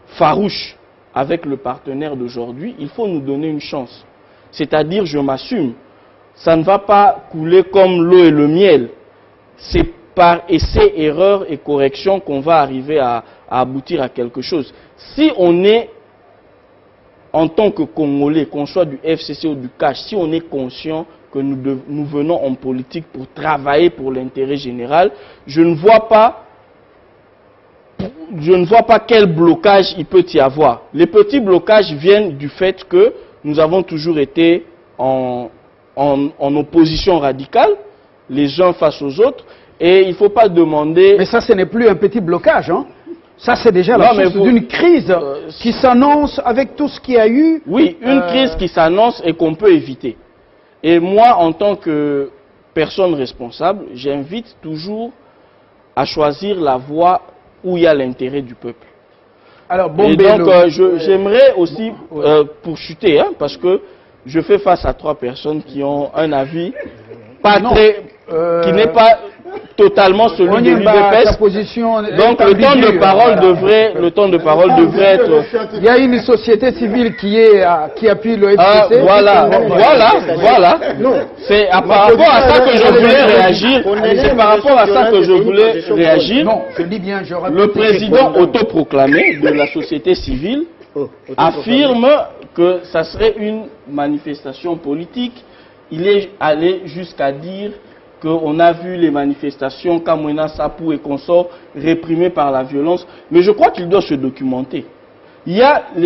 farouche avec le partenaire d'aujourd'hui. Il faut nous donner une chance. C'est-à-dire, je m'assume. Ça ne va pas couler comme l'eau et le miel. C'est par essai, erreur et correction qu'on va arriver à aboutir à quelque chose. Si on est, en tant que Congolais, qu'on soit du FCC ou du CAJ, si on est conscient que nous venons en politique pour travailler pour l'intérêt général, je ne vois pas quel blocage il peut y avoir. Les petits blocages viennent du fait que nous avons toujours été en opposition radicale, les uns face aux autres, et il ne faut pas demander... Mais ça, ce n'est plus un petit blocage, hein? Ça, c'est déjà la source d'une crise qui s'annonce avec tout ce qu'il y a eu. Oui, une crise qui s'annonce et qu'on peut éviter. Et moi, en tant que personne responsable, j'invite toujours à choisir la voie où il y a l'intérêt du peuple. Alors, et donc, j'aimerais aussi, pour chuter, hein, parce que je fais face à 3 personnes qui ont un avis pas très, qui n'est pas totalement celui de l'UDPS. Donc le temps de parole devrait être... Il y a une société civile qui appuie le FCC. Voilà. C'est par rapport à ça que je voulais réagir. C'est par rapport à ça que je voulais réagir. Non, je dis bien, le président autoproclamé de la société civile affirme que ça serait une manifestation politique. Il est allé jusqu'à dire qu'on a vu les manifestations Kamwena, Sapou et consorts réprimées par la violence. Mais je crois qu'il doit se documenter. Il y a eu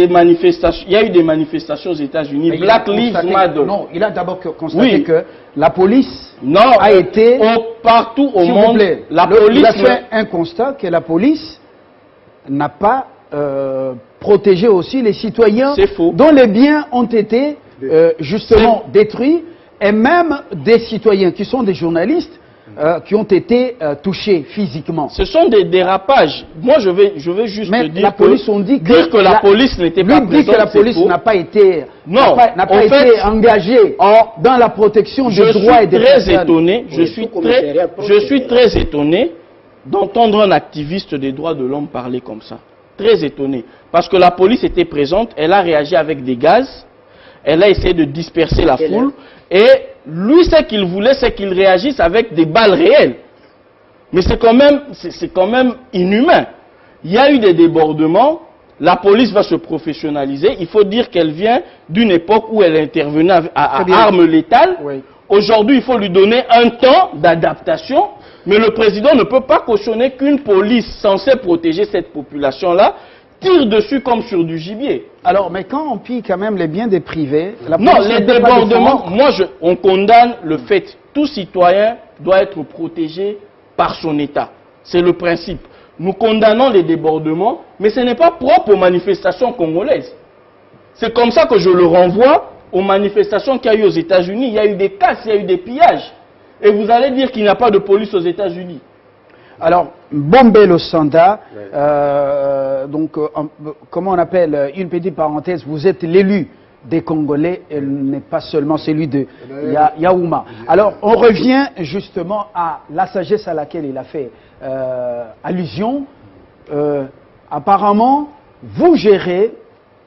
des manifestations aux États-Unis. Black Lives Matter. Non, il a d'abord constaté que la police a été partout au monde. Il a fait un constat que la police n'a pas protégé aussi les citoyens dont les biens ont été justement détruits, et même des citoyens qui sont des journalistes qui ont été touchés physiquement. Ce sont des dérapages. Moi, je vais juste dire la police, on dit que la police n'était pas présente. Dit que la police n'a pas été, engagée dans la protection des droits et des personnes. Je suis très étonné d'entendre un activiste des droits de l'homme parler comme ça. Très étonné. Parce que la police était présente, elle a réagi avec des gaz, elle a essayé de disperser la foule, et lui, ce qu'il voulait, c'est qu'il réagisse avec des balles réelles. Mais c'est quand même inhumain. Il y a eu des débordements, la police va se professionnaliser. Il faut dire qu'elle vient d'une époque où elle intervenait à armes létales. Oui. Aujourd'hui, il faut lui donner un temps d'adaptation. Mais le président ne peut pas cautionner qu'une police censée protéger cette population-là tire dessus comme sur du gibier. Alors, mais quand on pille quand même les biens des privés... Non, les débordements, on condamne le fait. Tout citoyen doit être protégé par son État. C'est le principe. Nous condamnons les débordements, mais ce n'est pas propre aux manifestations congolaises. C'est comme ça que je le renvoie aux manifestations qu'il y a eu aux États-Unis. Il y a eu des casses, il y a eu des pillages. Et vous allez dire qu'il n'y a pas de police aux États-Unis. Alors, Bombé Sanda, donc, comment on appelle, une petite parenthèse, vous êtes l'élu des Congolais, et n'est pas seulement celui de Yaouma. Alors, on revient justement à la sagesse à laquelle il a fait allusion. Apparemment, vous gérez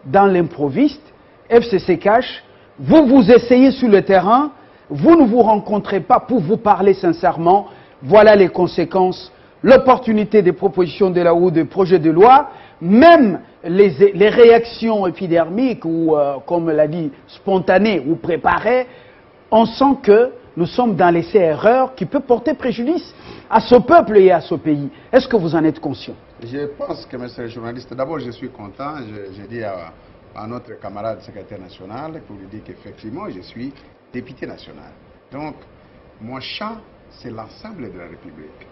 dans l'improviste, FCC Cash, vous essayez sur le terrain, vous ne vous rencontrez pas pour vous parler sincèrement, voilà les conséquences. L'opportunité des propositions de la ou des projets de loi, même les réactions épidermiques ou, comme l'a dit, spontanées ou préparées, on sent que nous sommes dans l'essai-erreur qui peut porter préjudice à ce peuple et à ce pays. Est-ce que vous en êtes conscient? Je pense que, monsieur le journaliste, d'abord je suis content. Je dis à notre camarade secrétaire national pour lui dire qu'effectivement je suis député national. Donc, mon champ, c'est l'ensemble de la République.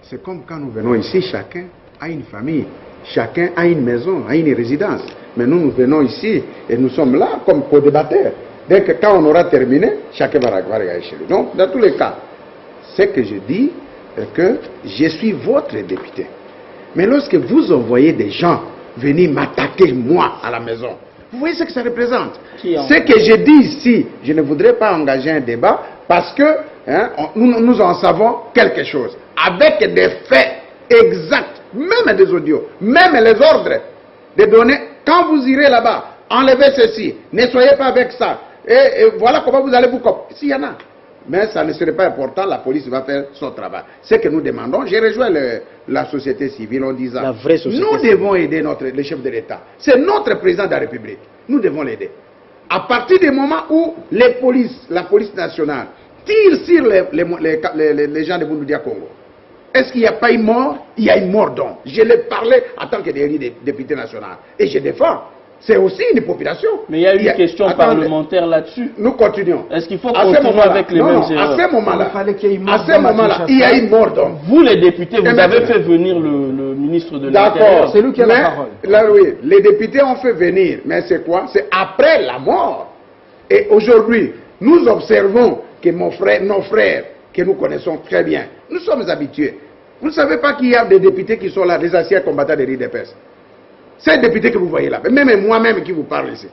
C'est comme quand nous venons ici, chacun a une famille, chacun a une maison, a une résidence. Mais nous venons ici et nous sommes là comme co-débatteurs. Dès que quand on aura terminé, chacun va regarder chez lui. Donc, dans tous les cas, ce que je dis, est que je suis votre député. Mais lorsque vous envoyez des gens venir m'attaquer, moi, à la maison, vous voyez ce que ça représente. Ce que je dis ici, je ne voudrais pas engager un débat parce que nous en savons quelque chose. Avec des faits exacts, même des audios, même les ordres de donner. Quand vous irez là-bas, enlevez ceci, ne soyez pas avec ça. Et voilà comment vous allez vous... S'il y en a. Mais ça ne serait pas important, la police va faire son travail. Ce que nous demandons, j'ai rejoint la société civile en disant, nous devons aider le chef de l'État. C'est notre président de la République. Nous devons l'aider. À partir du moment où la police nationale, tire sur les gens de Bundudia Congo, est-ce qu'il n'y a pas une mort? Il y a une mort donc. Je l'ai parlé en tant que député national. Et je défends. C'est aussi une population. Mais il y a eu une question parlementaire là-dessus. Nous continuons. Est-ce qu'il faut continuer avec les mêmes erreurs? À ce moment-là, il y a une mort donc. Vous les députés, vous avez fait venir le ministre de l'Intérieur. D'accord. C'est lui qui a la parole. Là, oui, les députés ont fait venir. Mais c'est quoi? C'est après la mort. Et aujourd'hui, nous observons que nos frères, que nous connaissons très bien, nous sommes habitués. Vous ne savez pas qu'il y a des députés qui sont là, des anciens combattants de l'IDPS. Ces députés que vous voyez là, même moi-même qui vous parle ici.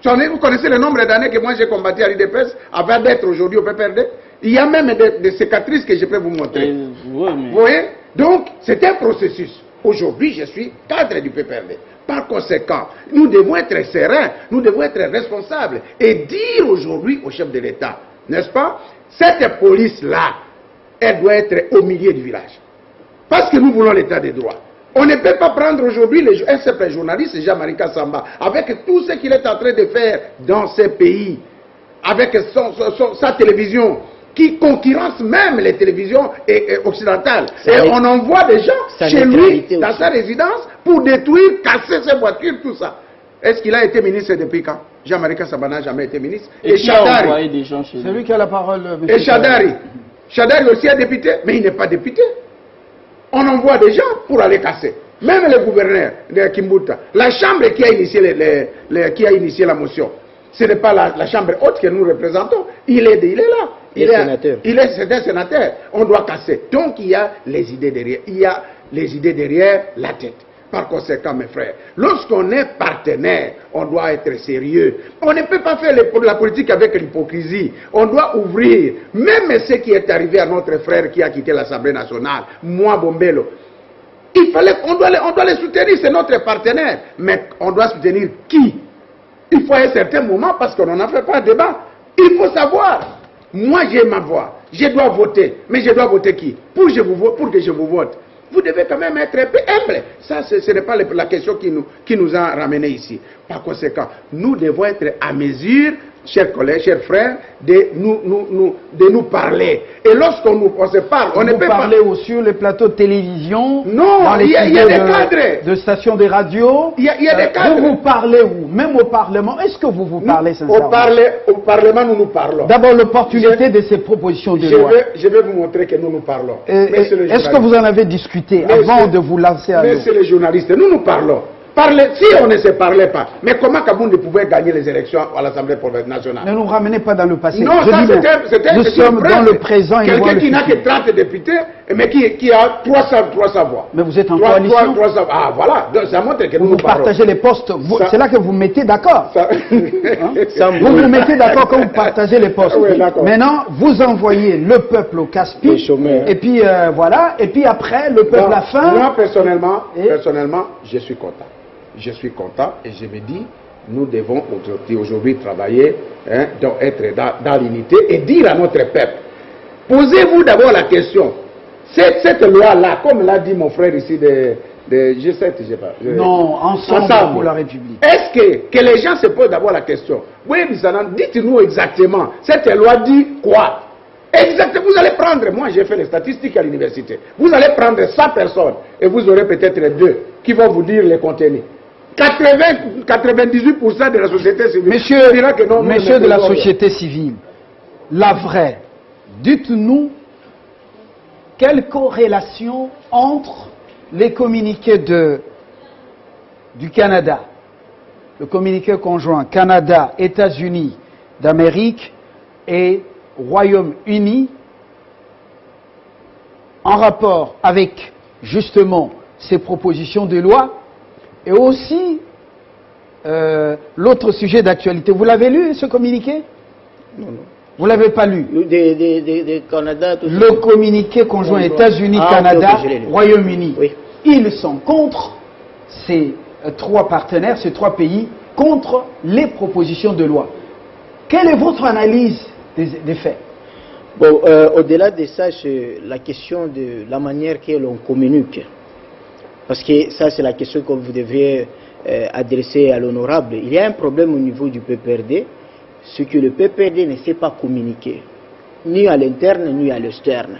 Vous connaissez le nombre d'années que moi j'ai combattu à l'IDPS avant d'être aujourd'hui au PPRD? Il y a même des cicatrices que je peux vous montrer. Oui, mais... Vous voyez? Donc, c'est un processus. Aujourd'hui, je suis cadre du PPRD. Par conséquent, nous devons être sereins, nous devons être responsables et dire aujourd'hui au chef de l'État, n'est-ce pas, cette police-là, elle doit être au milieu du village. Parce que nous voulons l'état des droits. On ne peut pas prendre aujourd'hui un simple journaliste, Jean-Marie Kassamba, avec tout ce qu'il est en train de faire dans ces pays, avec sa télévision, qui concurrence même les télévisions occidentales. Et on envoie des gens chez lui, dans sa résidence, pour détruire, casser ses voitures, tout ça. Est-ce qu'il a été ministre depuis quand? Jean-Marie Kassamba n'a jamais été ministre. Et Chadari. C'est lui qui a la parole. Et Chadari. Chadari aussi est député, mais il n'est pas député. On envoie des gens pour aller casser. Même le gouverneur de Kimbuta, la chambre qui a initié la motion, ce n'est pas la chambre haute que nous représentons. Il est là. C'est un sénateur. On doit casser. Donc il y a les idées derrière. Il y a les idées derrière la tête. Par conséquent, mes frères, lorsqu'on est partenaire, on doit être sérieux. On ne peut pas faire la politique avec l'hypocrisie. On doit ouvrir. Même ce qui est arrivé à notre frère qui a quitté l'Assemblée nationale, moi, Bombello, on doit les soutenir, c'est notre partenaire. Mais on doit soutenir qui? Il faut à un certain moment, parce qu'on n'en a fait pas de débat. Il faut savoir. Moi, j'ai ma voix. Je dois voter. Mais je dois voter qui? Pour que je vous vote. Vous devez quand même être un peu humble. Ça, ce n'est pas la question qui nous a ramenés ici. Par conséquent, nous devons être à mesure, chers collègues, chers frères, de nous parler. Et lorsqu'on se parle, on ne peut pas... parler aussi sur les plateaux de télévision, non, dans les il y a des cadres. De stations de radio. Il y a des cadres. Vous parlez où? Même au Parlement. Est-ce que vous parlez sincèrement? Au Parlement, nous parlons. D'abord, l'opportunité de ces propositions de loi. Je vais vous montrer que nous parlons. Est-ce que vous en avez discuté avant de vous lancer à l'eau? Messieurs les journalistes, nous parlons. Si on ne se parlait pas, mais comment Kaboundé pouvait gagner les élections à l'Assemblée nationale? Ne nous ramenez pas dans le passé. Non, nous sommes dans le présent. Quelqu'un qui n'a que 30 députés, mais qui a 300 voix. Mais vous êtes en coalition. Ah voilà, donc ça montre que nous partagez les postes. C'est là que vous mettez d'accord. Vous vous mettez d'accord quand vous partagez les postes. Oui, maintenant, vous envoyez le peuple au casse-pipe. Et puis voilà. Et puis après, le peuple à faim. Moi, personnellement, je suis content. Je suis content et je me dis, nous devons aujourd'hui travailler, être dans l'unité et dire à notre peuple, posez-vous d'abord la question, cette loi-là, comme l'a dit mon frère ici de G7, je sais pas. Non, ensemble pour la République. Est-ce que les gens se posent d'abord la question? Oui, dites-nous exactement, cette loi dit quoi? Exactement, vous allez prendre, moi j'ai fait les statistiques à l'université, vous allez prendre 100 personnes et vous aurez peut-être 2 qui vont vous dire les contenus. 98% de la société civile. Messieurs de la société civile, la vraie, dites-nous quelle corrélation entre les communiqués du Canada, le communiqué conjoint Canada, États-Unis d'Amérique et Royaume-Uni en rapport avec justement ces propositions de loi. Et aussi, l'autre sujet d'actualité. Vous l'avez lu, ce communiqué? Non. Vous ne l'avez pas lu? Canada, tout le communiqué conjoint États-Unis-Canada, Royaume-Uni. Oui. Ils sont contre ces 3 partenaires, ces 3 pays, contre les propositions de loi. Quelle est votre analyse des faits? Bon, au-delà de ça, c'est la question de la manière que l'on communique. Parce que ça, c'est la question que vous devriez adresser à l'honorable. Il y a un problème au niveau du PPRD, c'est que le PPRD ne sait pas communiquer, ni à l'interne, ni à l'externe.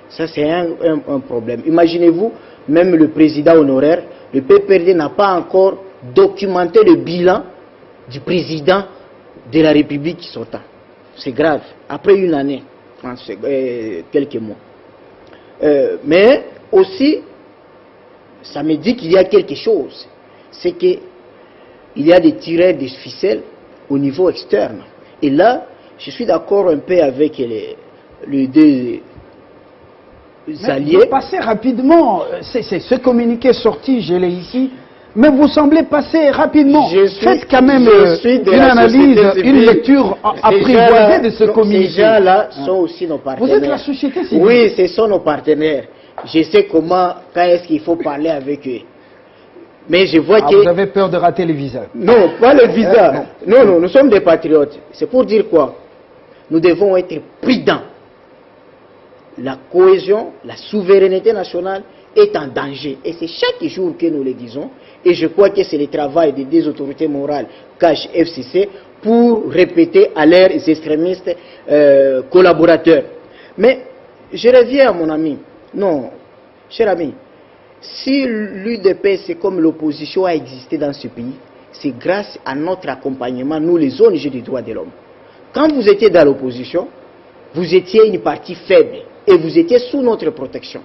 Ça, c'est un problème. Imaginez-vous, même le président honoraire, le PPRD n'a pas encore documenté le bilan du président de la République sortant. C'est grave. Après une année, quelques mois. Mais aussi, ça me dit qu'il y a quelque chose. C'est qu'il y a des tirets de ficelles au niveau externe. Et là, je suis d'accord un peu avec les 2 alliés. Passez rapidement. Ce communiqué sorti, je l'ai ici, Mais vous semblez passer rapidement. Faites quand même une la analyse, société civile. une lecture apprivoisée de ce communiqué. Ces gens-là sont aussi nos partenaires. Vous êtes la société civile. Oui, ce sont nos partenaires. Je sais comment, quand est-ce qu'il faut parler avec eux. Mais je vois que... Vous avez peur de rater les visas. Non, pas le visa. Non, nous sommes des patriotes. C'est pour dire quoi? Nous devons être prudents. La cohésion, la souveraineté nationale est en danger. Et c'est chaque jour que nous le disons. Et je crois que c'est le travail des deux autorités morales, CACH, FCC, pour répéter à leurs extrémistes collaborateurs. Mais je reviens à mon ami. Non, cher ami, si l'UDPS, comme l'opposition, a existé dans ce pays, c'est grâce à notre accompagnement, nous les ONG des droits de l'homme. Quand vous étiez dans l'opposition, vous étiez une partie faible et vous étiez sous notre protection.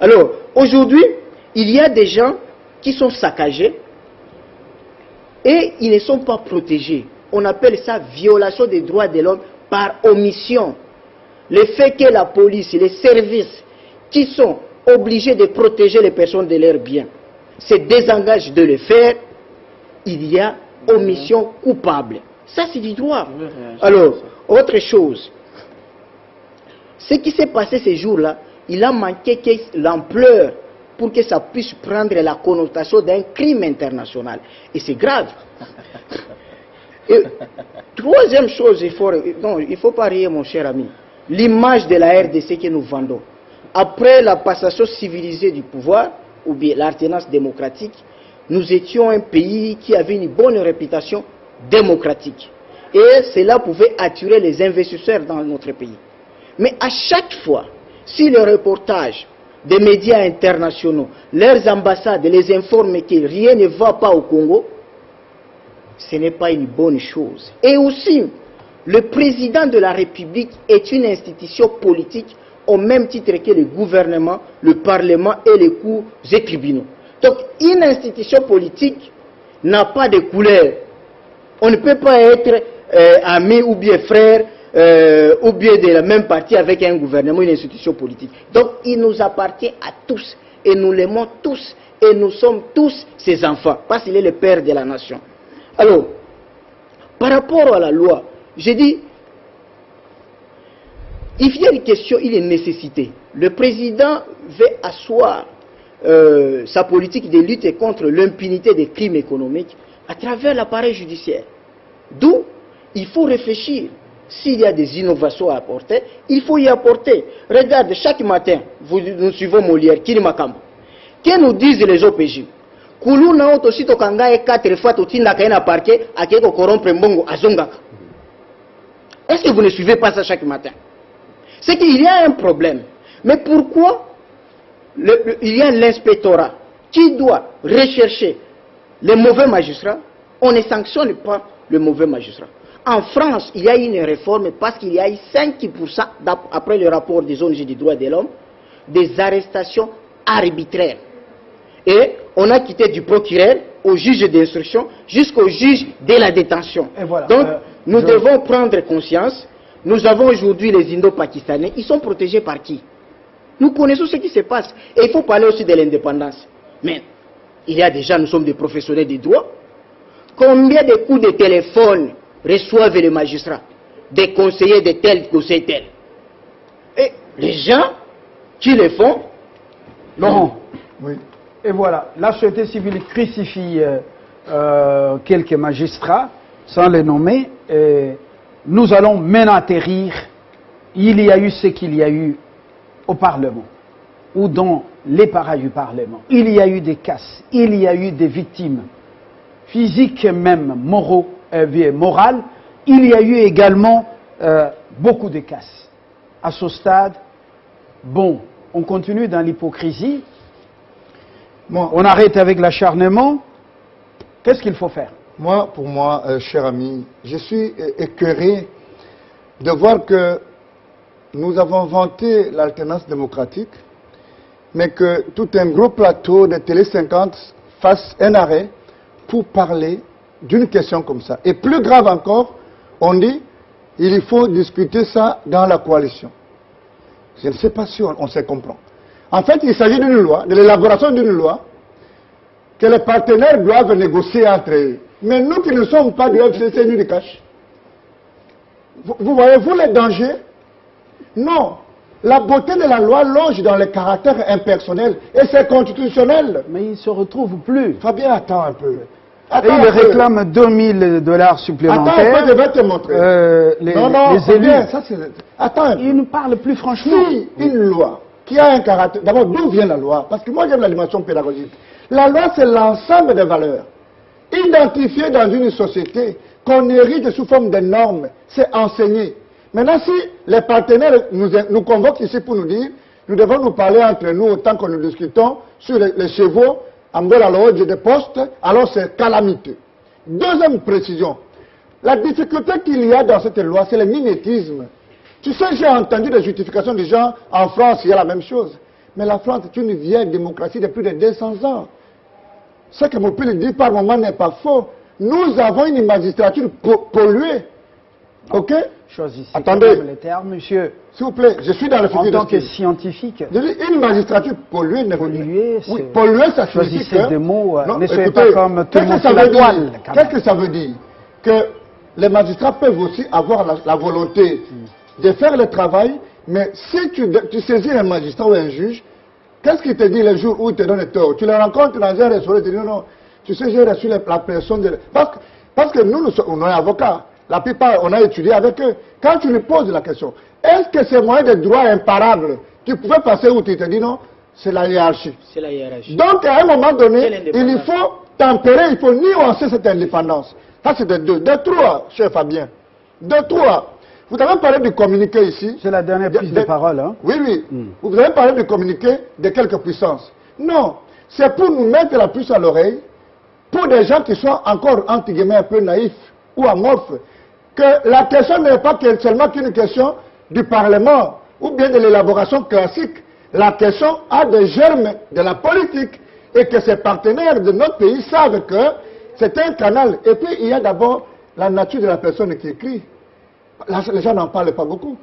Alors, aujourd'hui, il y a des gens qui sont saccagés et ils ne sont pas protégés. On appelle ça violation des droits de l'homme par omission. Le fait que la police, les services qui sont obligés de protéger les personnes de leurs biens se désengagent de le faire, il y a omission coupable. Ça, c'est du droit. Alors, autre chose, ce qui s'est passé ces jours-là, il a manqué l'ampleur pour que ça puisse prendre la connotation d'un crime international. Et c'est grave. Et, troisième chose, il faut pas rire, mon cher ami. L'image de la RDC que nous vendons. Après la passation civilisée du pouvoir, ou bien l'alternance démocratique, nous étions un pays qui avait une bonne réputation démocratique. Et cela pouvait attirer les investisseurs dans notre pays. Mais à chaque fois, si le reportage des médias internationaux, leurs ambassades les informent que rien ne va pas au Congo, ce n'est pas une bonne chose. Et aussi, le président de la République est une institution politique au même titre que le gouvernement, le parlement et les cours et tribunaux. Donc, une institution politique n'a pas de couleur. On ne peut pas être ami ou bien frère ou bien de la même partie avec un gouvernement, une institution politique. Donc, il nous appartient à tous et nous l'aimons tous et nous sommes tous ses enfants parce qu'il est le père de la nation. Alors, par rapport à la loi, j'ai dit, il y a une question, il y a une nécessité. Le président veut asseoir sa politique de lutte contre l'impunité des crimes économiques à travers l'appareil judiciaire. D'où il faut réfléchir. S'il y a des innovations à apporter, il faut y apporter. Regarde, chaque matin, nous suivons Molière, Kilimakambo. Que nous disent les OPJ? Kulu na otoshi tokanga 4 fois totinda kaina parquet akeko corrompre mbongo azongaka. Est-ce que vous ne suivez pas ça chaque matin? C'est qu'il y a un problème. Mais pourquoi il y a l'inspectorat qui doit rechercher les mauvais magistrats? On ne sanctionne pas le mauvais magistrat. En France, il y a eu une réforme parce qu'il y a eu 5%, après le rapport des ONG des droits de l'homme, des arrestations arbitraires. Et on a quitté du procureur au juge d'instruction jusqu'au juge de la détention. Voilà, donc, nous devons prendre conscience. Nous avons aujourd'hui les Indo-Pakistanais. Ils sont protégés par qui? Nous connaissons ce qui se passe. Et il faut parler aussi de l'indépendance. Mais il y a déjà, nous sommes des professionnels des droits. Combien de coups de téléphone reçoivent les magistrats, des conseillers de tel conseil tel? Et les gens qui le font... Laurent, oui. Et voilà, la société civile crucifie quelques magistrats, sans les nommer. Nous allons maintenant atterrir. Il y a eu ce qu'il y a eu au Parlement, ou dans les parages du Parlement. Il y a eu des casses, il y a eu des victimes, physiques et même morales. Il y a eu également beaucoup de casses. À ce stade, bon, on continue dans l'hypocrisie. On arrête avec l'acharnement. Qu'est-ce qu'il faut faire? Moi, pour moi, cher ami, je suis écœuré de voir que nous avons vanté l'alternance démocratique, mais que tout un gros plateau de Télé 50 fasse un arrêt pour parler d'une question comme ça. Et plus grave encore, on dit il faut discuter ça dans la coalition. Je ne sais pas si on se comprend. En fait, il s'agit d'une loi, de l'élaboration d'une loi que les partenaires doivent négocier entre eux. Mais nous qui ne sommes pas du FCC ni du cash, vous voyez-vous les dangers? Non. La beauté de la loi longe dans le caractère impersonnel et c'est constitutionnel. Mais il ne se retrouve plus. Fabien, attends un peu. Et Attends il un peu. réclame $2000 supplémentaires. Attends un peu, je vais te montrer. Non, les élus. Fabien, ça c'est... Attends un peu. Il ne parle plus franchement. Si une loi qui a un caractère... D'abord, d'où vient la loi? Parce que moi j'aime la dimension pédagogique. La loi, c'est l'ensemble des valeurs identifiées dans une société qu'on hérite sous forme de normes. C'est enseigné. Maintenant, si les partenaires nous convoquent ici pour nous dire, nous devons nous parler entre nous autant que nous discutons sur les chevaux, en bas à l'ordre des postes, alors c'est calamiteux. Deuxième précision, la difficulté qu'il y a dans cette loi, c'est le mimétisme. Tu sais, j'ai entendu des justifications des gens, en France, il y a la même chose. Mais la France est une vieille démocratie de plus de 200 ans. Ce que Moupil dit par moment n'est pas faux. Nous avons une magistrature polluée. Ok? Choisissez Attendez. les termes, monsieur. S'il vous plaît, je suis dans le En figure tant de que style. scientifique, Je dis, une magistrature polluée ne polluer, Oui, c'est... polluer, ça signifie Choisissez que... des mots, Non, ne soyez écoutez, pas comme tout le qu'est-ce monde que ça sur la veut dire? toile. quand Qu'est-ce même. que ça veut dire? Que les magistrats peuvent aussi avoir la volonté de faire le travail, mais si tu saisis un magistrat ou un juge, qu'est-ce qu'il te dit le jour où il te donne tort? Tu le rencontres dans un restaurant, il te dit non, tu sais, j'ai reçu la pression de... Parce que nous sommes avocats. La plupart, on a étudié avec eux. Quand tu lui poses la question, est-ce que ces moyens de droit imparables, tu pouvais passer où tu te dis non? C'est la hiérarchie. C'est la hiérarchie. Donc, à un moment donné, Quelle il faut tempérer, il faut nuancer cette indépendance. Ça, c'est de deux. De trois, cher Fabien. De trois. Vous avez parlé du communiqué ici. C'est la dernière prise de parole. Hein? Oui, oui. Vous avez parlé du communiqué de quelques puissances. Non. C'est pour nous mettre la puce à l'oreille, pour des gens qui sont encore, entre guillemets, un peu naïfs ou amorphes, que la question n'est pas seulement qu'une question du Parlement ou bien de l'élaboration classique. La question a des germes de la politique et que ces partenaires de notre pays savent que c'est un canal. Et puis, il y a d'abord la nature de la personne qui écrit. Là, les gens n'en parlent pas beaucoup.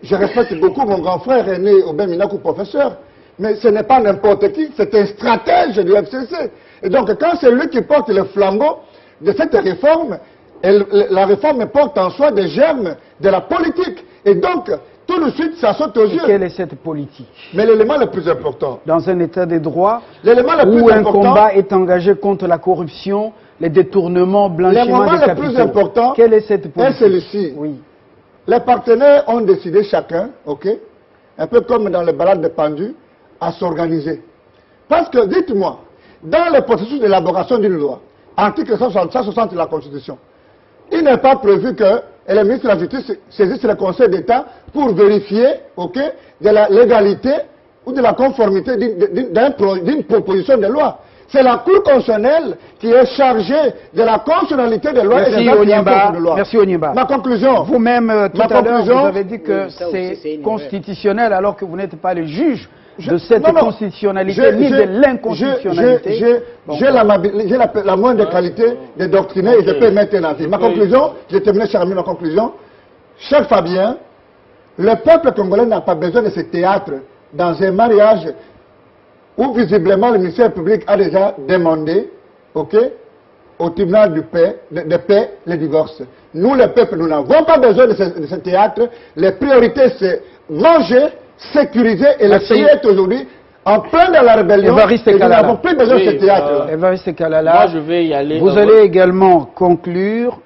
Je respecte beaucoup mon grand frère aîné Aubin Minakou, professeur, mais ce n'est pas n'importe qui, c'est un stratège du FCC. Et donc, quand c'est lui qui porte le flambeau de cette réforme, la réforme porte en soi des germes de la politique. Et donc, tout de suite, ça saute aux Et yeux. quelle est cette politique? Mais l'élément le plus important, Dans un état de droit l'élément le où plus un important, combat est engagé contre la corruption, les détournements, blanchiment moment des le capitaux. plus important Quelle est cette est politique? celui-ci. Oui. Les partenaires ont décidé chacun, ok, un peu comme dans les balades de pendus, à s'organiser. Parce que, dites-moi, dans le processus d'élaboration d'une loi, article 160 de la Constitution, il n'est pas prévu que le ministre de la Justice saisisse le Conseil d'État pour vérifier, ok, de la légalité ou de la conformité d'une proposition de loi. C'est la Cour constitutionnelle qui est chargée de la constitutionnalité des lois et des Merci actes Onyemba. de loi. Merci Onyemba. Ma conclusion. Vous-même, tout Ma à l'heure, vous conclusion, avez dit que oui, ça aussi, c'est c'est une constitutionnel alors que vous n'êtes pas le juge de cette non, non. constitutionnalité ni de l'inconstitutionnalité. J'ai la moindre qualité de doctrinaire et je peux mettre un avis. Ma conclusion, j'ai terminé, cher ami, ma conclusion. Cher Fabien, le peuple congolais n'a pas besoin de ce théâtre dans un mariage où visiblement le ministère public a déjà demandé, ok, au tribunal de paix le divorce. Nous, le peuple, nous n'avons pas besoin de ce théâtre. Les priorités, c'est manger, sécuriser et le pays est aujourd'hui en plein dans la rébellion. Évariste Et nous Kalala. n'avons plus besoin de ce théâtre. Évariste Kalala, Moi, je vais y aller. vous allez également conclure.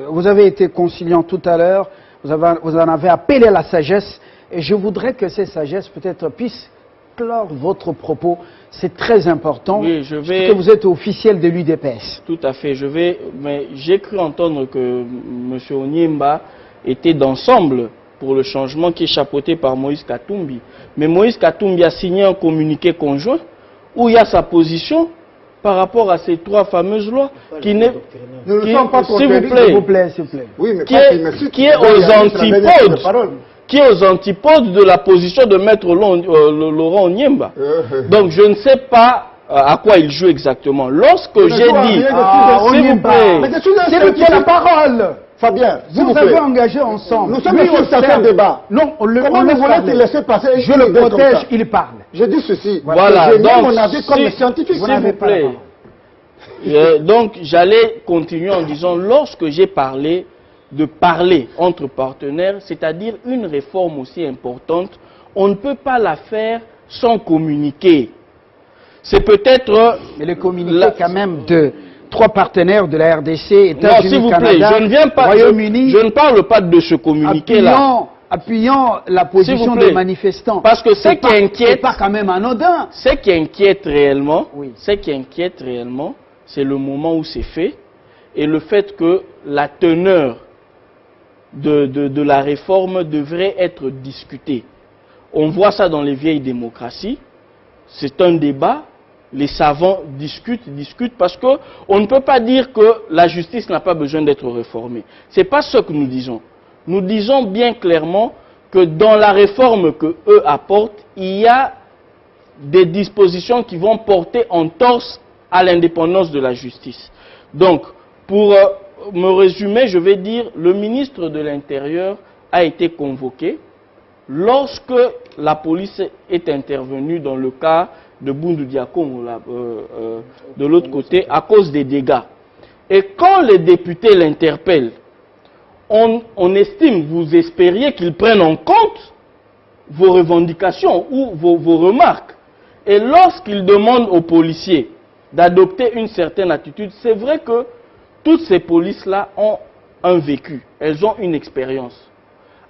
Vous avez été conciliant tout à l'heure. Vous en avez appelé à la sagesse. Et je voudrais que ces sagesses peut-être puissent clore votre propos. C'est très important. Oui, je vais... Parce que vous êtes officiel de l'UDPS. Tout à fait. Mais j'ai cru entendre que M. Onyemba était d'ensemble pour le changement qui est chapeauté par Moïse Katumbi. Mais Moïse Katumbi a signé un communiqué conjoint où il y a sa position par rapport à ces trois fameuses lois qui n'est... Nous ne sommes pas S'il vous contredits. plaît. S'il vous plaît, s'il vous plaît. Oui, mais Qui quand est- il me cite, qui est il aux y a la antipodes. parole. qui est aux antipodes de la position de Maître Laurent Onyemba. Donc je ne sais pas à quoi il joue exactement. Lorsque j'ai dit, Ah, s'il vous Mais plaît, je suis un C'est lui qui a la scientifique. parole. Fabien, s'il Vous vous plaît. avez engagé ensemble. Nous sommes Lui, sur observe. un débat. Non, on le Comment on vous laisse voulez parler. te laisser passer une Je le idée comme protège, ça? il parle. Je dis ceci. Voilà, J'ai mis donc, mon avis comme scientifique. Vous s'il n'avez vous pas la plaît. parole. Donc, j'allais continuer en disant, lorsque j'ai parlé de parler entre partenaires, c'est-à-dire une réforme aussi importante, on ne peut pas la faire sans communiquer. C'est peut-être... Mais le communiqué quand même de 3 partenaires de la RDC, Non, États-Unis, s'il vous plaît, Canada, je ne viens pas... Royaume-Uni, Je ne parle pas de ce communiqué-là. appuyant la S'il position vous plaît. des manifestants. Parce que ce C'est qui pas- inquiète... c'est pas quand même anodin. Ce qui inquiète réellement, Oui. c'est le moment où c'est fait et le fait que la teneur de la réforme devrait être discutée. On voit ça dans les vieilles démocraties. C'est un débat. Les savants discutent parce qu'on ne peut pas dire que la justice n'a pas besoin d'être réformée. Ce n'est pas ce que nous disons. Nous disons bien clairement que dans la réforme que eux apportent, il y a des dispositions qui vont porter entorse à l'indépendance de la justice. Donc, pour me résumer, je vais dire, le ministre de l'Intérieur a été convoqué lorsque la police est intervenue dans le cas de Boundou Diakongo, de l'autre côté, à cause des dégâts. Et quand les députés l'interpellent, on estime, vous espériez qu'ils prennent en compte vos revendications ou vos remarques. Et lorsqu'ils demandent aux policiers d'adopter une certaine attitude, c'est vrai que toutes ces polices-là ont un vécu, elles ont une expérience.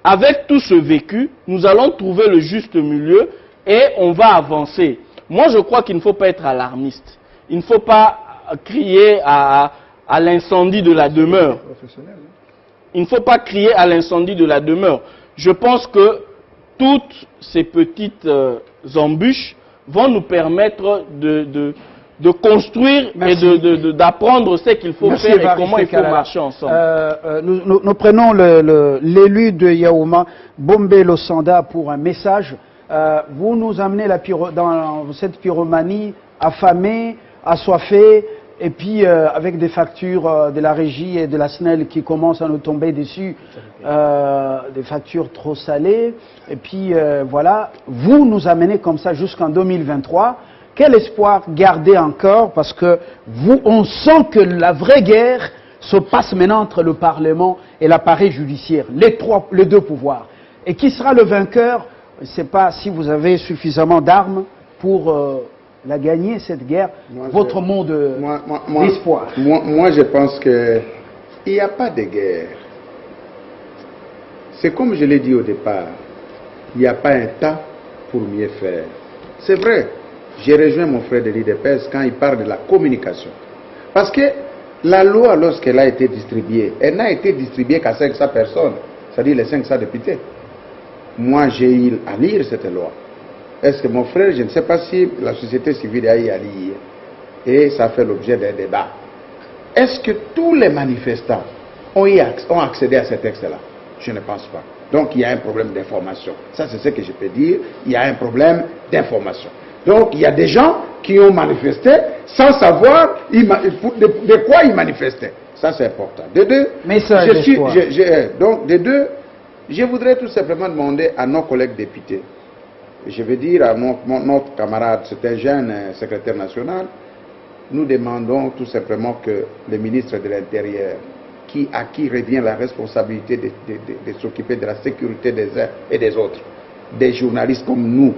Avec tout ce vécu, nous allons trouver le juste milieu et on va avancer. Moi, je crois qu'il ne faut pas être alarmiste. Il ne faut pas crier à l'incendie de la demeure. Il ne faut pas crier à l'incendie de la demeure. Je pense que toutes ces petites embûches vont nous permettre de construire Merci. et d'apprendre ce qu'il faut Merci, faire et Évariste comment il faut Kalala. marcher ensemble. Nous prenons l'élu de Yaouma, Bombé Sanda, pour un message. Vous nous amenez dans cette pyromanie affamée, assoiffée, et puis avec des factures de la régie et de la SNEL qui commencent à nous tomber dessus, des factures trop salées. Et puis voilà, vous nous amenez comme ça jusqu'en 2023. Quel espoir garder encore? Parce que on sent que la vraie guerre se passe maintenant entre le Parlement et l'appareil judiciaire, les 2 pouvoirs. Et qui sera le vainqueur? Je ne sais pas si vous avez suffisamment d'armes pour la gagner, cette guerre. Votre mot d'espoir. Moi, je pense qu'il n'y a pas de guerre. C'est comme je l'ai dit au départ, il n'y a pas un tas pour mieux faire. C'est vrai. J'ai rejoint mon frère Denis Depès quand il parle de la communication. Parce que la loi, lorsqu'elle a été distribuée, elle n'a été distribuée qu'à 500 personnes, c'est-à-dire les 500 députés. Moi, j'ai eu à lire cette loi. Est-ce que mon frère, je ne sais pas si la société civile a eu à lire. Et ça fait l'objet d'un débat. Est-ce que tous les manifestants ont accédé à ce texte-là? Je ne pense pas. Donc, il y a un problème d'information. Ça, c'est ce que je peux dire. Il y a un problème d'information. Donc, il y a des gens qui ont manifesté sans savoir de quoi ils manifestaient. Ça, c'est important. De deux, je voudrais tout simplement demander à nos collègues députés, je veux dire à notre camarade, c'est un jeune secrétaire national, nous demandons tout simplement que le ministre de l'Intérieur, à qui revient la responsabilité de s'occuper de la sécurité des uns et des autres, des journalistes comme nous,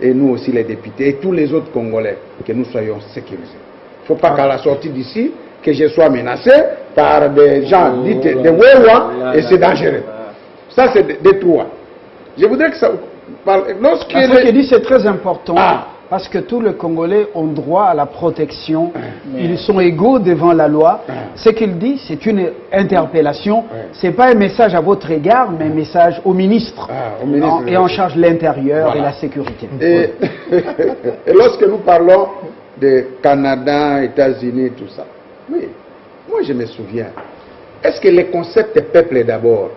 et nous aussi les députés, et tous les autres Congolais, que nous soyons sécurisés. Il ne faut pas qu'à la sortie d'ici, que je sois menacé par des gens dits des Wewa, et c'est dangereux. Ça, c'est des trois. Je voudrais que ça... Ce qu'il dit, c'est très important, parce que tous les Congolais ont droit à la protection. Ils sont égaux devant la loi. Ce qu'il dit, c'est une interpellation. Ce n'est pas un message à votre égard, mais un message au ministre. Et en charge de l'intérieur et la sécurité. Et lorsque nous parlons de Canada, États-Unis, tout ça, oui, moi je me souviens. Est-ce que le concept peuple d'abord,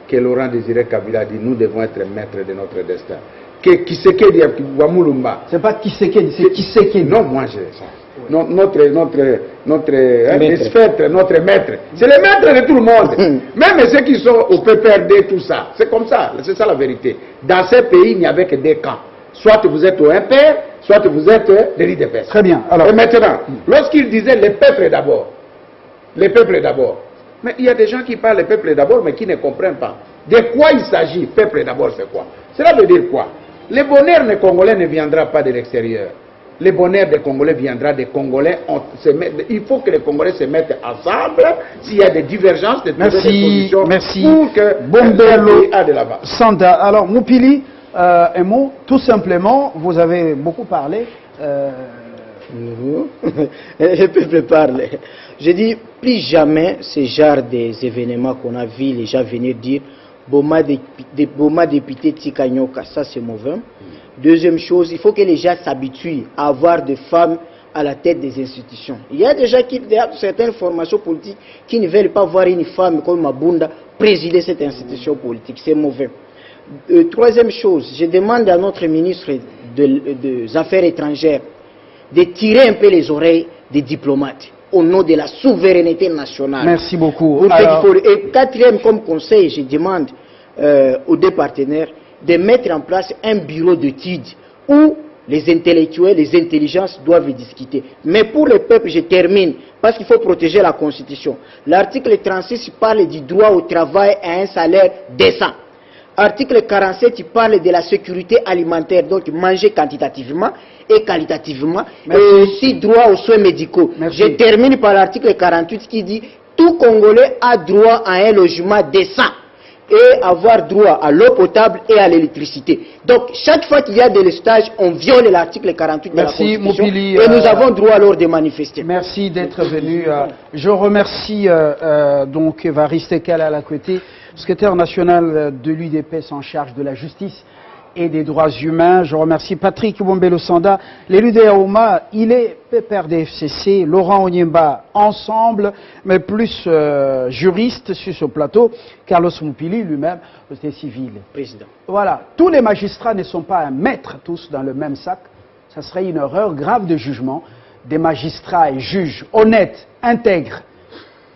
que Laurent Désiré Kabila dit, nous devons être maîtres de notre destin. C'est pas Kisekedi, c'est Kisekedi. Non, moi, notre maître. C'est le maître de tout le monde. Même ceux qui sont au PPRD, tout ça. C'est comme ça, c'est ça la vérité. Dans ces pays, il n'y avait que des camps. Soit vous êtes au MPR, soit vous êtes de l'IDPS. Très bien. Alors, et maintenant, lorsqu'il disait les peuples d'abord, les peuples d'abord, mais il y a des gens qui parlent les peuples d'abord, mais qui ne comprennent pas. De quoi il s'agit, peuple d'abord, c'est quoi? Cela veut dire quoi? Le bonheur des Congolais ne viendra pas de l'extérieur. Le bonheur des Congolais viendra des Congolais. Il faut que les Congolais se mettent ensemble. S'il y a des divergences, de trouver des solutions pour que Bombello le pays aille de l'avant. Sanda. Alors, Moupili, un mot, tout simplement, vous avez beaucoup parlé. Le peuple parle. Je dis, plus jamais ce genre des événements qu'on a vu les gens venir dire Boma député Tikanyoka, ça c'est mauvais. Deuxième chose, il faut que les gens s'habituent à avoir des femmes à la tête des institutions. Il y a déjà certaines formations politiques qui ne veulent pas voir une femme comme Mabunda présider cette institution politique. C'est mauvais. Troisième chose, je demande à notre ministre des Affaires étrangères de tirer un peu les oreilles des diplomates au nom de la souveraineté nationale. Merci beaucoup. Et quatrième comme conseil, je demande aux deux partenaires de mettre en place un bureau d'études où les intellectuels, les intelligences doivent discuter. Mais pour le peuple, je termine, parce qu'il faut protéger la Constitution. L'article 36 parle du droit au travail et à un salaire décent. Article 47, il parle de la sécurité alimentaire, donc manger quantitativement et qualitativement, et aussi droit aux soins médicaux. Merci. Je termine par l'article 48 qui dit tout Congolais a droit à un logement décent et avoir droit à l'eau potable et à l'électricité. Donc, chaque fois qu'il y a des stages, on viole l'article 48 de la Constitution. Moupili, et nous avons droit alors de manifester. Merci d'être venu. Je remercie donc Évariste Kala à la côté, secrétaire national de l'UDPS en charge de la justice et des droits humains. Je remercie Patrick Bombello Sanda, l'élu des Aouma, il est PPRD-FCC, Laurent Onyemba, ensemble, mais plus juriste sur ce plateau, Carlos Moupili lui-même, c'était civil. Président. Voilà, tous les magistrats ne sont pas à mettre tous dans le même sac. Ça serait une erreur grave de jugement. Des magistrats et juges honnêtes, intègres,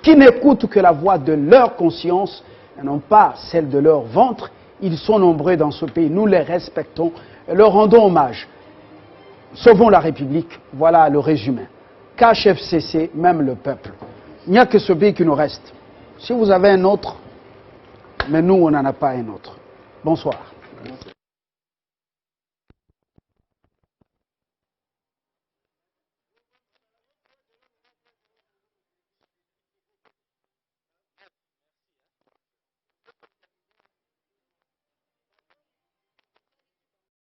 qui n'écoutent que la voix de leur conscience et non pas celle de leur ventre. Ils sont nombreux dans ce pays, nous les respectons et leur rendons hommage. Sauvons la République, voilà le résumé. KHFCC, même le peuple. Il n'y a que ce pays qui nous reste. Si vous avez un autre, mais nous, on n'en a pas un autre. Bonsoir.